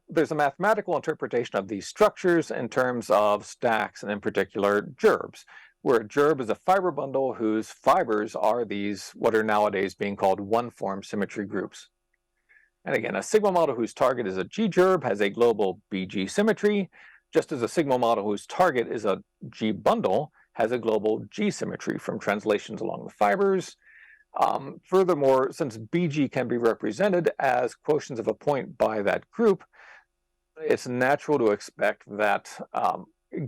there's a mathematical interpretation of these structures in terms of stacks, and in particular, gerbs, where a gerb is a fiber bundle whose fibers are these, what are nowadays being called one-form symmetry groups. And again, a sigma model whose target is a G-gerb has a global BG symmetry, just as a sigma model whose target is a G-bundle has a global G symmetry from translations along the fibers. Furthermore, since BG can be represented as quotients of a point by that group, it's natural to expect that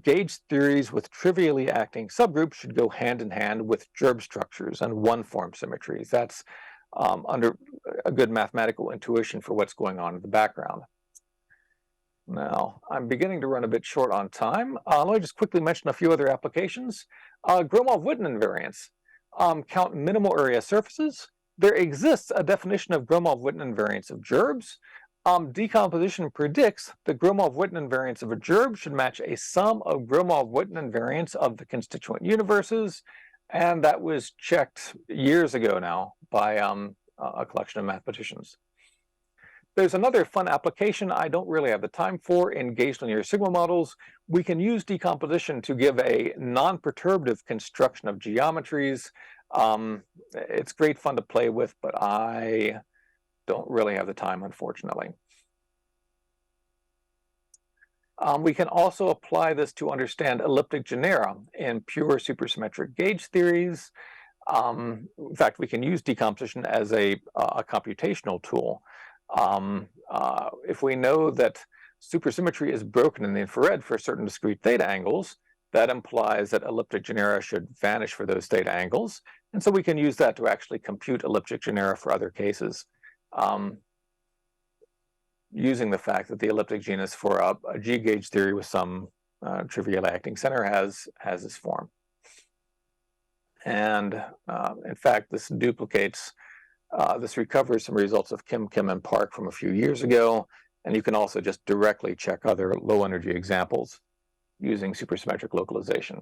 gauge theories with trivially acting subgroups should go hand in hand with gerb structures and one-form symmetries. That's under a good mathematical intuition for what's going on in the background. Now, I'm beginning to run a bit short on time. Let me just quickly mention a few other applications. Gromov-Witten invariants count minimal area surfaces. There exists a definition of Gromov-Witten invariance of gerbs. Decomposition predicts the Gromov-Witten invariance of a gerb should match a sum of Gromov-Witten invariants of the constituent universes, and that was checked years ago now by a collection of mathematicians. There's another fun application I don't really have the time for in gauge linear sigma models. We can use decomposition to give a non-perturbative construction of geometries. It's great fun to play with, but I don't really have the time, unfortunately. We can also apply this to understand elliptic genera in pure supersymmetric gauge theories. In fact, we can use decomposition as a computational tool. If we know that supersymmetry is broken in the infrared for certain discrete theta angles, that implies that elliptic genera should vanish for those theta angles. And so we can use that to actually compute elliptic genera for other cases, using the fact that the elliptic genus for a G gauge theory with some trivially acting center has this form. And in fact, this duplicates this recovers some results of Kim, and Park from a few years ago, and you can also just directly check other low-energy examples using supersymmetric localization.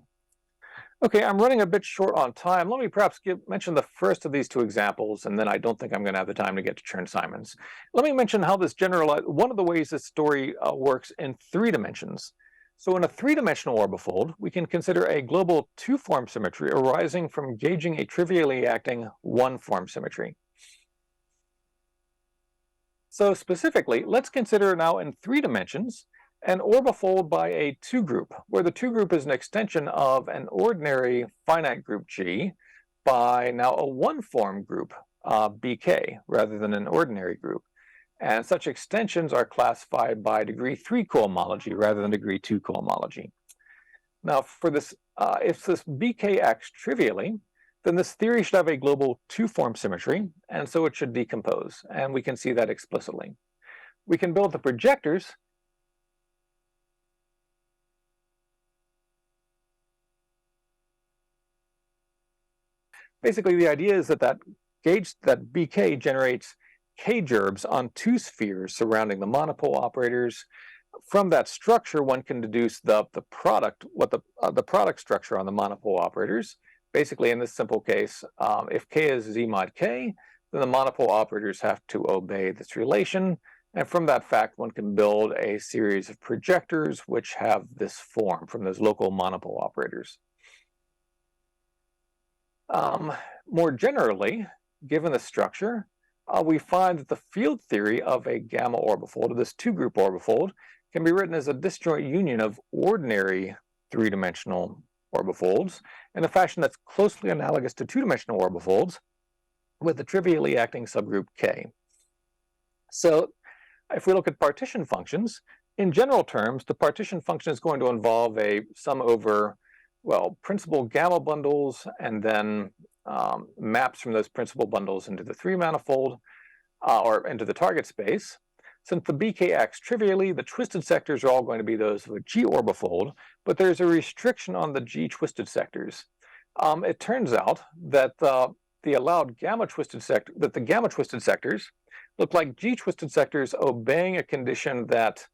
Okay, I'm running a bit short on time. Let me perhaps mention the first of these two examples, and then I don't think I'm going to have the time to get to Chern-Simons. Let me mention how this one of the ways this story works in 3 dimensions. So in a 3-dimensional orbifold, we can consider a global 2-form symmetry arising from gauging a trivially acting 1-form symmetry. So specifically, let's consider now in 3 dimensions an orbifold by a 2 group, where the 2 group is an extension of an ordinary finite group G by now a 1-form group, BK, rather than an ordinary group. And such extensions are classified by degree 3 cohomology rather than degree 2 cohomology. Now, for this, if this BK acts trivially, then this theory should have a global 2-form symmetry, and so it should decompose, and we can see that explicitly. We can build the projectors basically the idea is that BK generates K-gerbs on 2 spheres surrounding the monopole operators. From that structure, one can deduce the product structure on the monopole operators. Basically, in this simple case, if K is Z mod K, then the monopole operators have to obey this relation. And from that fact, one can build a series of projectors which have this form from those local monopole operators. More generally, given the structure, we find that the field theory of a gamma orbifold, of this 2-group orbifold, can be written as a disjoint union of ordinary 3-dimensional orbifolds in a fashion that's closely analogous to 2-dimensional orbifolds with the trivially acting subgroup K. So if we look at partition functions, in general terms, the partition function is going to involve a sum over, well, principal gamma bundles and then maps from those principal bundles into the 3-manifold or into the target space. Since the BK acts trivially, the twisted sectors are all going to be those of a G orbifold, but there's a restriction on the G twisted sectors. It turns out that the gamma twisted sectors look like G twisted sectors obeying a condition that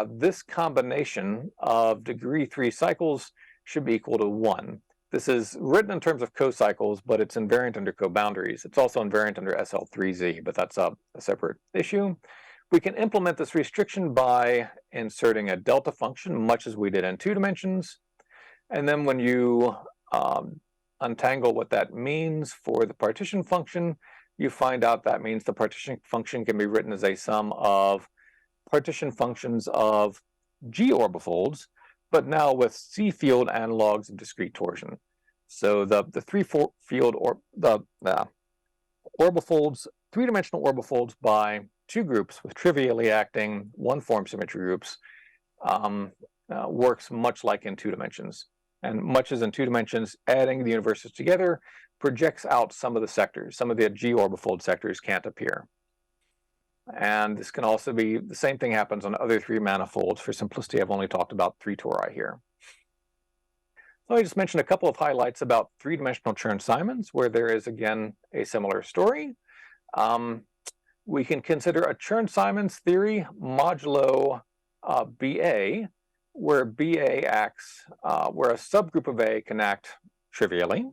this combination of degree 3 cycles should be equal to 1. This is written in terms of cocycles, but it's invariant under coboundaries. It's also invariant under SL3Z, but that's a separate issue. We can implement this restriction by inserting a delta function, much as we did in 2 dimensions. And then when you untangle what that means for the partition function, you find out that means the partition function can be written as a sum of partition functions of G orbifolds, but now with C field analogs of discrete torsion. So the 3-dimensional orbifolds by 2 groups with trivially acting 1-form symmetry groups works much like in 2 dimensions. And much as in 2 dimensions, adding the universes together projects out some of the sectors. Some of the G orbifold sectors can't appear. And this can also be, the same thing happens on other three manifolds. For simplicity, I've only talked about 3 tori here. Let me just mention a couple of highlights about three-dimensional Chern-Simons, where there is, again, a similar story. We can consider a Chern-Simons theory modulo BA, where BA acts, where a subgroup of A can act trivially.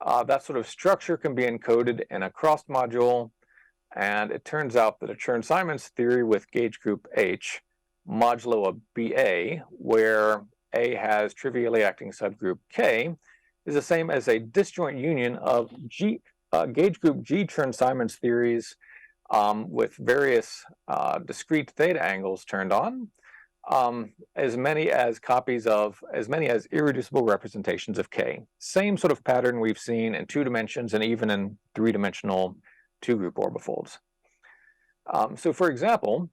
That sort of structure can be encoded in a cross module, and it turns out that a Chern-Simons theory with gauge group H modulo a BA, where A has trivially acting subgroup K, is the same as a disjoint union of gauge group G Chern-Simons theories with various discrete theta angles turned on, as many as irreducible representations of K. Same sort of pattern we've seen in 2 dimensions and even in 3-dimensional 2-group orbifolds. So for example,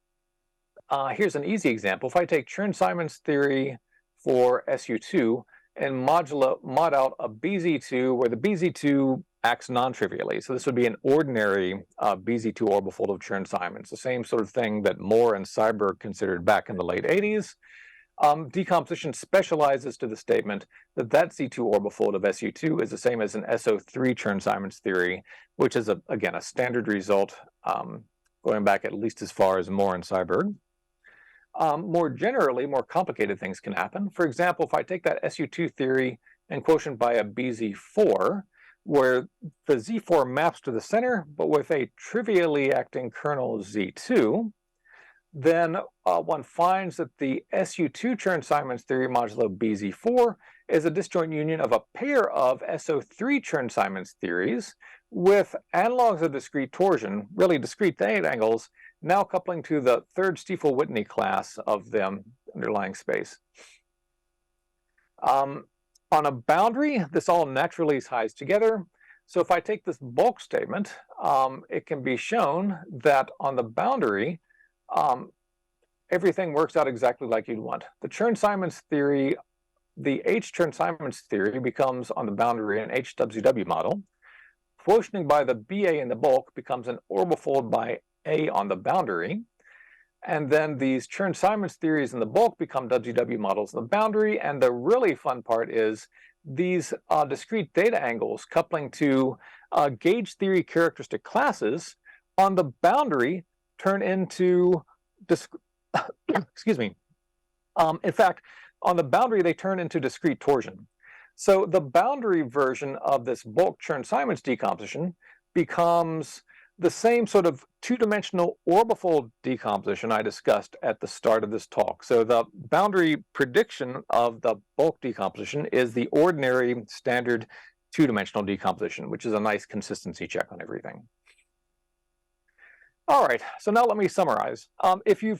here's an easy example. If I take Chern-Simons theory for SU2 and mod out a BZ2 where the BZ2 acts non-trivially. So this would be an ordinary BZ2 orbifold of Chern-Simons, the same sort of thing that Moore and Seiberg considered back in the late 80s. Decomposition specializes to the statement that that Z2 orbifold of SU2 is the same as an SO3 Chern-Simons theory, which is, again, a standard result going back at least as far as Moore and Seiberg. More generally, more complicated things can happen. For example, if I take that SU2 theory and quotient by a BZ4, where the Z4 maps to the center, but with a trivially acting kernel Z2, then one finds that the SU2 Chern-Simons theory modulo BZ4 is a disjoint union of a pair of SO3 Chern-Simons theories with analogs of discrete torsion, really discrete theta angles, now coupling to the third Stiefel-Whitney class of the underlying space. On a boundary, this all naturally ties together. So if I take this bulk statement, it can be shown that on the boundary, everything works out exactly like you'd want. The Chern-Simons theory, the H Chern-Simons theory becomes on the boundary an HWW model. Quotienting by the BA in the bulk becomes an orbifold by A on the boundary. And then these Chern-Simons theories in the bulk become WW models in the boundary. And the really fun part is these discrete theta angles coupling to gauge theory characteristic classes on the boundary turn into, excuse me, in fact, on the boundary, they turn into discrete torsion. So the boundary version of this bulk Chern-Simons decomposition becomes the same sort of 2-dimensional orbifold decomposition I discussed at the start of this talk. So the boundary prediction of the bulk decomposition is the ordinary standard 2-dimensional decomposition, which is a nice consistency check on everything. All right, so now let me summarize. If you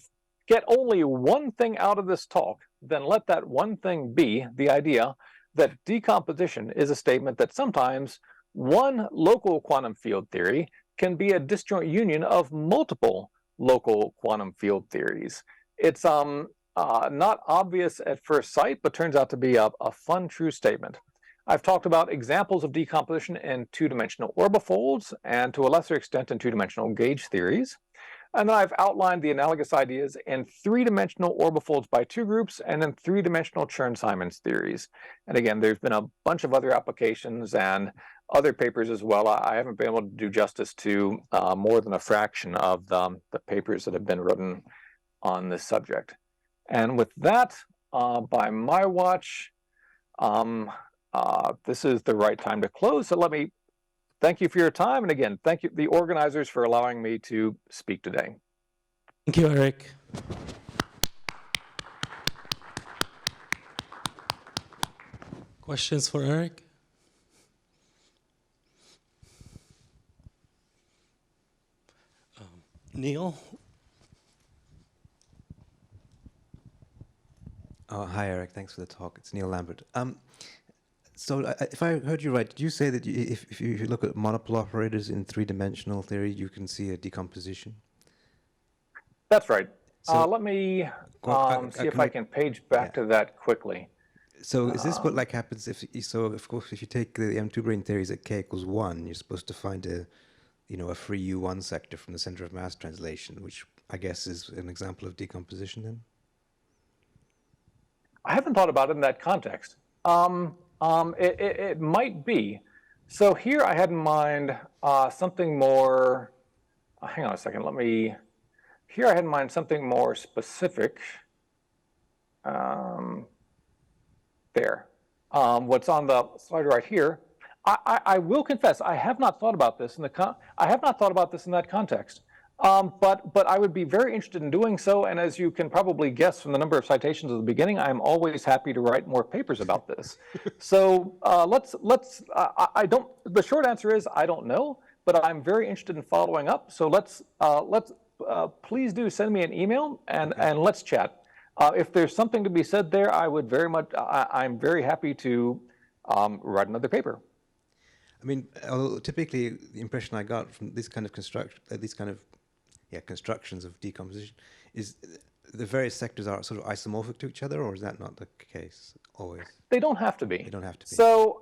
get only one thing out of this talk, then let that one thing be the idea that decomposition is a statement that sometimes one local quantum field theory can be a disjoint union of multiple local quantum field theories. It's not obvious at first sight, but turns out to be a fun, true statement. I've talked about examples of decomposition in 2-dimensional orbifolds and to a lesser extent in 2-dimensional gauge theories. And then I've outlined the analogous ideas in 3-dimensional orbifolds by 2 groups and in 3-dimensional Chern-Simons theories. And again, there's been a bunch of other applications and other papers as well. I haven't been able to do justice to more than a fraction of the papers that have been written on this subject. And with that, by my watch, this is the right time to close. So let me thank you for your time. And again, thank you, the organizers, for allowing me to speak today. Thank you, Eric. Questions for Eric? Neil? Oh, hi, Eric. Thanks for the talk. It's Neil Lambert. So if I heard you right, did you say that if you look at monopole operators in 3-dimensional theory, you can see a decomposition? That's right. So, let me see if I can page back to that quickly. So is this what like happens if, so of course, if you take the M2 brane theories at k equals 1, you're supposed to find a free U1 sector from the center of mass translation, which I guess is an example of decomposition then? I haven't thought about it in that context. It might be. So here I had in mind something more, hang on a second, here I had in mind something more specific. There. What's on the slide right here, I will confess, I have not thought about this in that context. But I would be very interested in doing so, and as you can probably guess from the number of citations at the beginning, I'm always happy to write more papers about this. So the short answer is I don't know, but I'm very interested in following up. So please do send me an email and let's chat. If there's something to be said there, I'm very happy to write another paper. I mean, although typically the impression I got from this kind of constructions of decomposition is the various sectors are sort of isomorphic to each other, or is that not the case always? They don't have to be. They don't have to be. So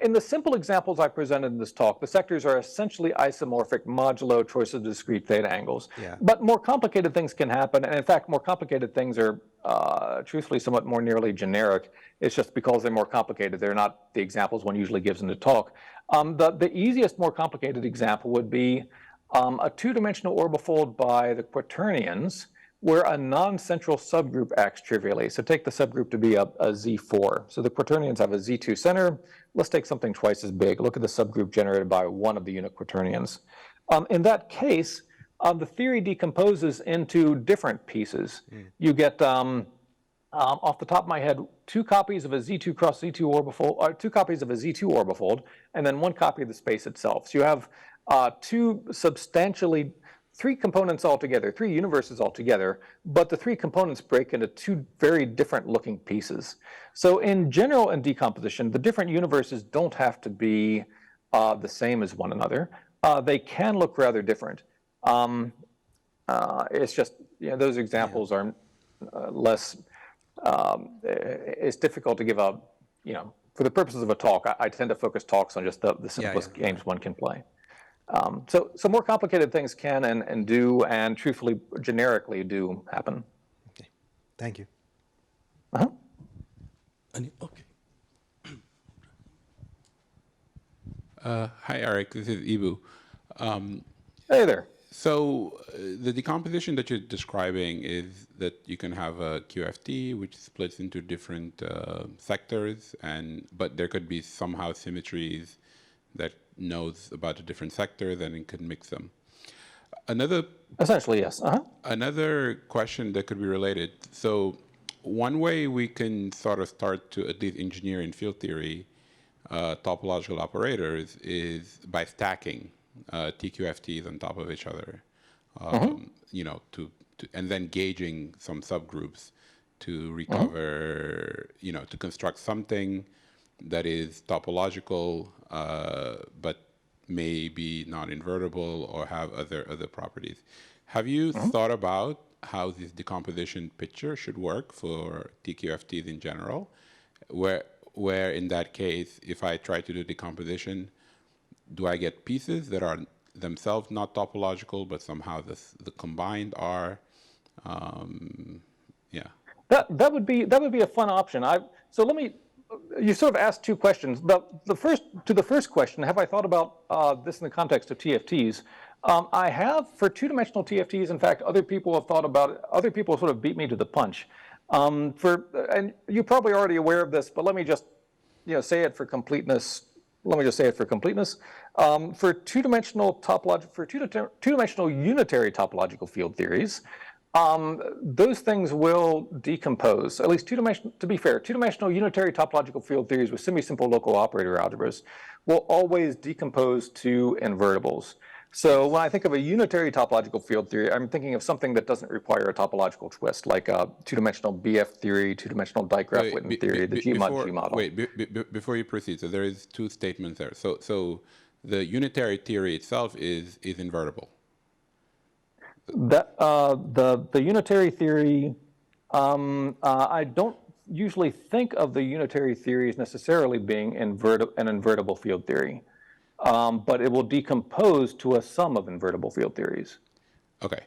in the simple examples I presented in this talk, the sectors are essentially isomorphic modulo choice of discrete theta angles. Yeah. But more complicated things can happen, and in fact, more complicated things are truthfully somewhat more nearly generic. It's just because they're more complicated, they're not the examples one usually gives in the talk. The easiest, more complicated example would be a two-dimensional orbifold by the quaternions where a non-central subgroup acts trivially. So take the subgroup to be a Z4. So the quaternions have a Z2 center. Let's take something twice as big. Look at the subgroup generated by one of the unit quaternions. In that case, the theory decomposes into different pieces. You get, off the top of my head, 2 copies of a Z2 cross Z2 orbifold, or 2 copies of a Z2 orbifold, and then 1 copy of the space itself. So you have 3 components altogether, 3 universes altogether, but the 3 components break into 2 very different looking pieces. So in general, in decomposition, the different universes don't have to be the same as one another. They can look rather different. It's just, those examples are less, it's difficult to give a, for the purposes of a talk, I tend to focus talks on just the simplest games one can play. So more complicated things can and do, and truthfully, generically do happen. Okay, thank you. Okay. Hi, Eric. This is Ibu. Hey there. So the decomposition that you're describing is that you can have a QFT which splits into different sectors, but there could be somehow symmetries that knows about a different sector, then it could mix them. Essentially, yes. Another question that could be related. So one way we can sort of start to at least engineer in field theory topological operators is by stacking TQFTs on top of each other, and then gauging some subgroups to recover, to construct something that is topological, but maybe not invertible or have other properties. Have you thought about how this decomposition picture should work for TQFTs in general, where in that case, if I try to do decomposition, do I get pieces that are themselves not topological, but somehow the combined are? That would be a fun option. You sort of asked 2 questions. The first question, have I thought about this in the context of TFTs? I have for 2-dimensional TFTs. In fact, other people have thought about it. Other people sort of beat me to the punch. And you're probably already aware of this, but let me just say it for completeness. For 2-dimensional two-dimensional unitary topological field theories, those things will decompose. At least to be fair, 2-dimensional unitary topological field theories with semi-simple local operator algebras will always decompose to invertibles. So when I think of a unitary topological field theory, I'm thinking of something that doesn't require a topological twist, like a 2-dimensional BF theory, 2-dimensional Dijkgraaf-Witten theory, the G model. Wait, before you proceed, so there is 2 statements there. So the unitary theory itself is invertible. The unitary theory, I don't usually think of the unitary theories necessarily being an invertible field theory. but it will decompose to a sum of invertible field theories. Okay.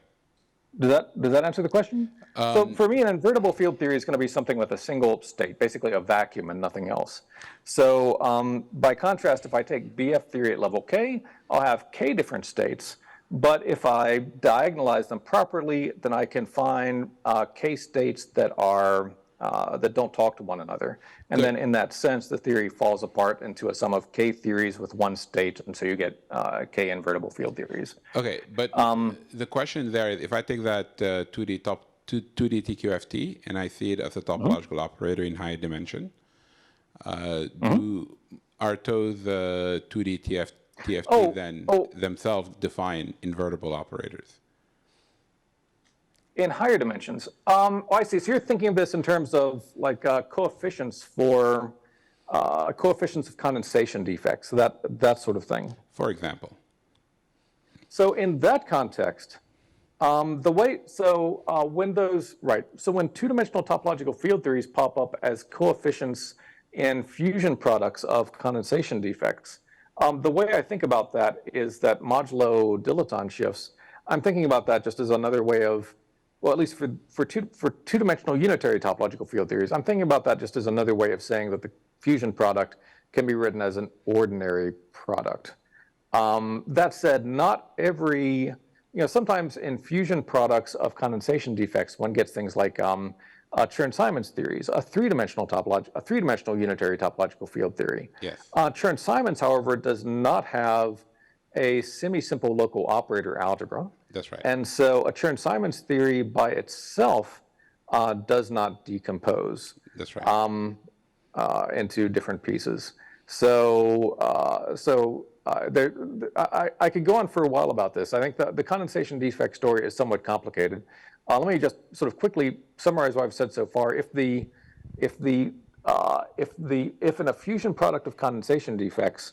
Does that answer the question? So for me, an invertible field theory is going to be something with a single state, basically a vacuum and nothing else. So by contrast, if I take BF theory at level K, I'll have K different states. But if I diagonalize them properly, then I can find K states that are that don't talk to one another. And then in that sense, the theory falls apart into a sum of K theories with one state, and so you get K invertible field theories. Okay, but the question there is, if I take that 2D TQFT and I see it as a topological operator in high dimension, are those 2D TFT themselves define invertible operators? In higher dimensions. I see. So you're thinking of this in terms of like coefficients for coefficients of condensation defects, that sort of thing. For example. So in that context, when two-dimensional topological field theories pop up as coefficients in fusion products of condensation defects, the way I think about that is that modulo dilaton shifts. I'm thinking about that just as another way of, well, at least for two-dimensional unitary topological field theories, I'm thinking about that just as another way of saying that the fusion product can be written as an ordinary product. That said, not every, sometimes in fusion products of condensation defects, one gets things like Chern-Simons theories, a three-dimensional unitary topological field theory. Yes. Chern-Simons, however, does not have a semi-simple local operator algebra. That's right. And so a Chern-Simons theory by itself does not decompose. That's right. Into different pieces. So, I could go on for a while about this. I think the condensation defect story is somewhat complicated. Let me just sort of quickly summarize what I've said so far. If in a fusion product of condensation defects,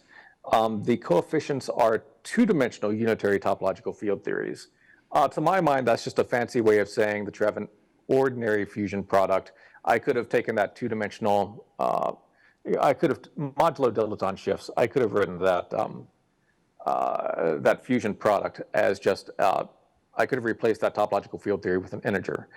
the coefficients are two-dimensional unitary topological field theories. To my mind, that's just a fancy way of saying that you have an ordinary fusion product. I could have taken that two-dimensional, I could have modulo dilaton shifts. I could have written that that fusion product as just, I could have replaced that topological field theory with an integer.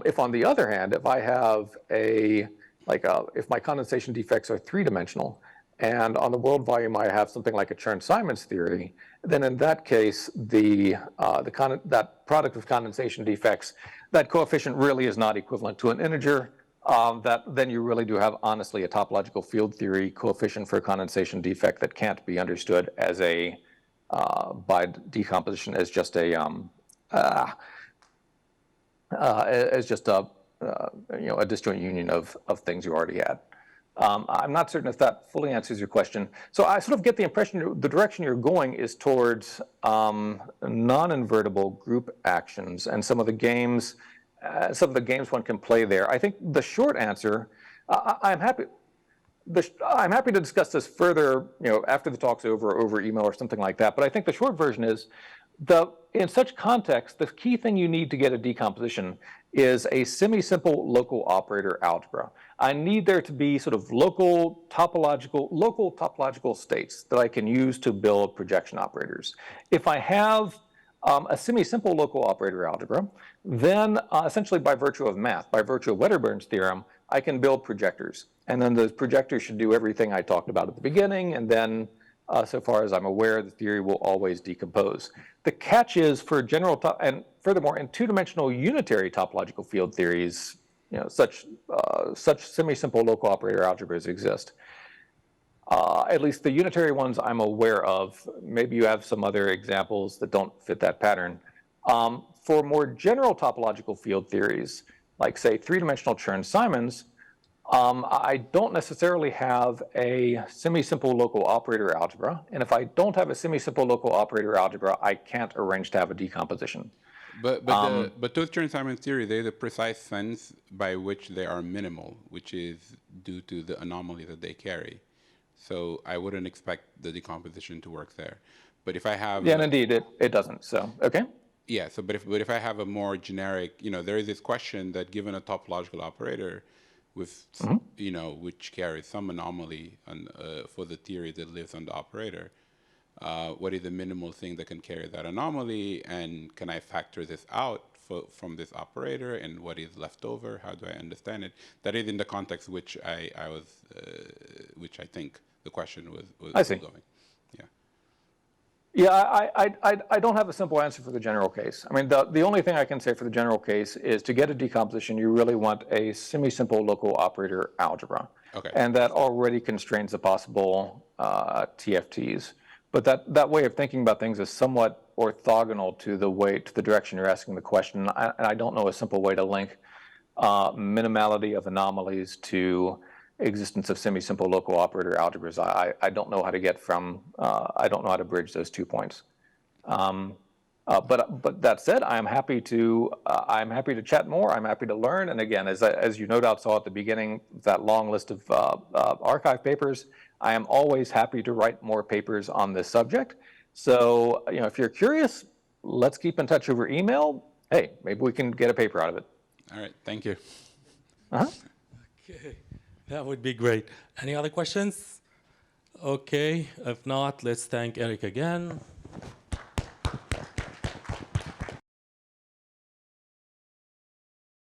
If on the other hand, if I have if my condensation defects are three-dimensional, and on the world volume I have something like a Chern-Simons theory, then in that case, that product of condensation defects, that coefficient really is not equivalent to an integer. Then you really do have, honestly, a topological field theory coefficient for a condensation defect that can't be understood as by decomposition as just a disjoint union of things you already had. I'm not certain if that fully answers your question. So I sort of get the impression the direction you're going is towards non-invertible group actions and some of the games one can play there. I think the short answer, I'm happy to discuss this further, after the talk's over email or something like that. But I think the short version is, in such context, the key thing you need to get a decomposition is a semi-simple local operator algebra. I need there to be sort of local topological states that I can use to build projection operators. If I have a semi-simple local operator algebra, then essentially by virtue of math, by virtue of Wedderburn's theorem, I can build projectors. And then those projectors should do everything I talked about at the beginning, and then so far as I'm aware, the theory will always decompose. The catch is for and furthermore, in two-dimensional unitary topological field theories, such semi-simple local operator algebras exist. At least the unitary ones I'm aware of. Maybe you have some other examples that don't fit that pattern. For more general topological field theories, like say three-dimensional Chern-Simons, I don't necessarily have a semi-simple local operator algebra. And if I don't have a semi-simple local operator algebra, I can't arrange to have a decomposition. But those Chern-Simons theory, they're the precise sense by which they are minimal, which is due to the anomaly that they carry. So I wouldn't expect the decomposition to work there. But if I have... Yeah, and indeed, it doesn't. So, okay. Yeah, so but if I have a more generic, there is this question that given a topological operator with, which carries some anomaly for the theory that lives on the operator, What is the minimal thing that can carry that anomaly? And can I factor this out from this operator? And what is left over? How do I understand it? That is in the context which which I think the question was I see. going. Yeah. Yeah, I don't have a simple answer for the general case. I mean, the only thing I can say for the general case is to get a decomposition, you really want a semi-simple local operator algebra. Okay. And that already constrains the possible TFTs. But that way of thinking about things is somewhat orthogonal to the direction you're asking the question. And I don't know a simple way to link minimality of anomalies to existence of semi-simple local operator algebras. I don't know how to get from, I don't know how to bridge those 2 points. But that said, I'm happy to chat more. I'm happy to learn. And again, as you no doubt saw at the beginning, that long list of archive papers, I am always happy to write more papers on this subject. So, if you're curious, let's keep in touch over email. Hey, maybe we can get a paper out of it. All right. Thank you. Okay, that would be great. Any other questions? Okay, if not, let's thank Eric again.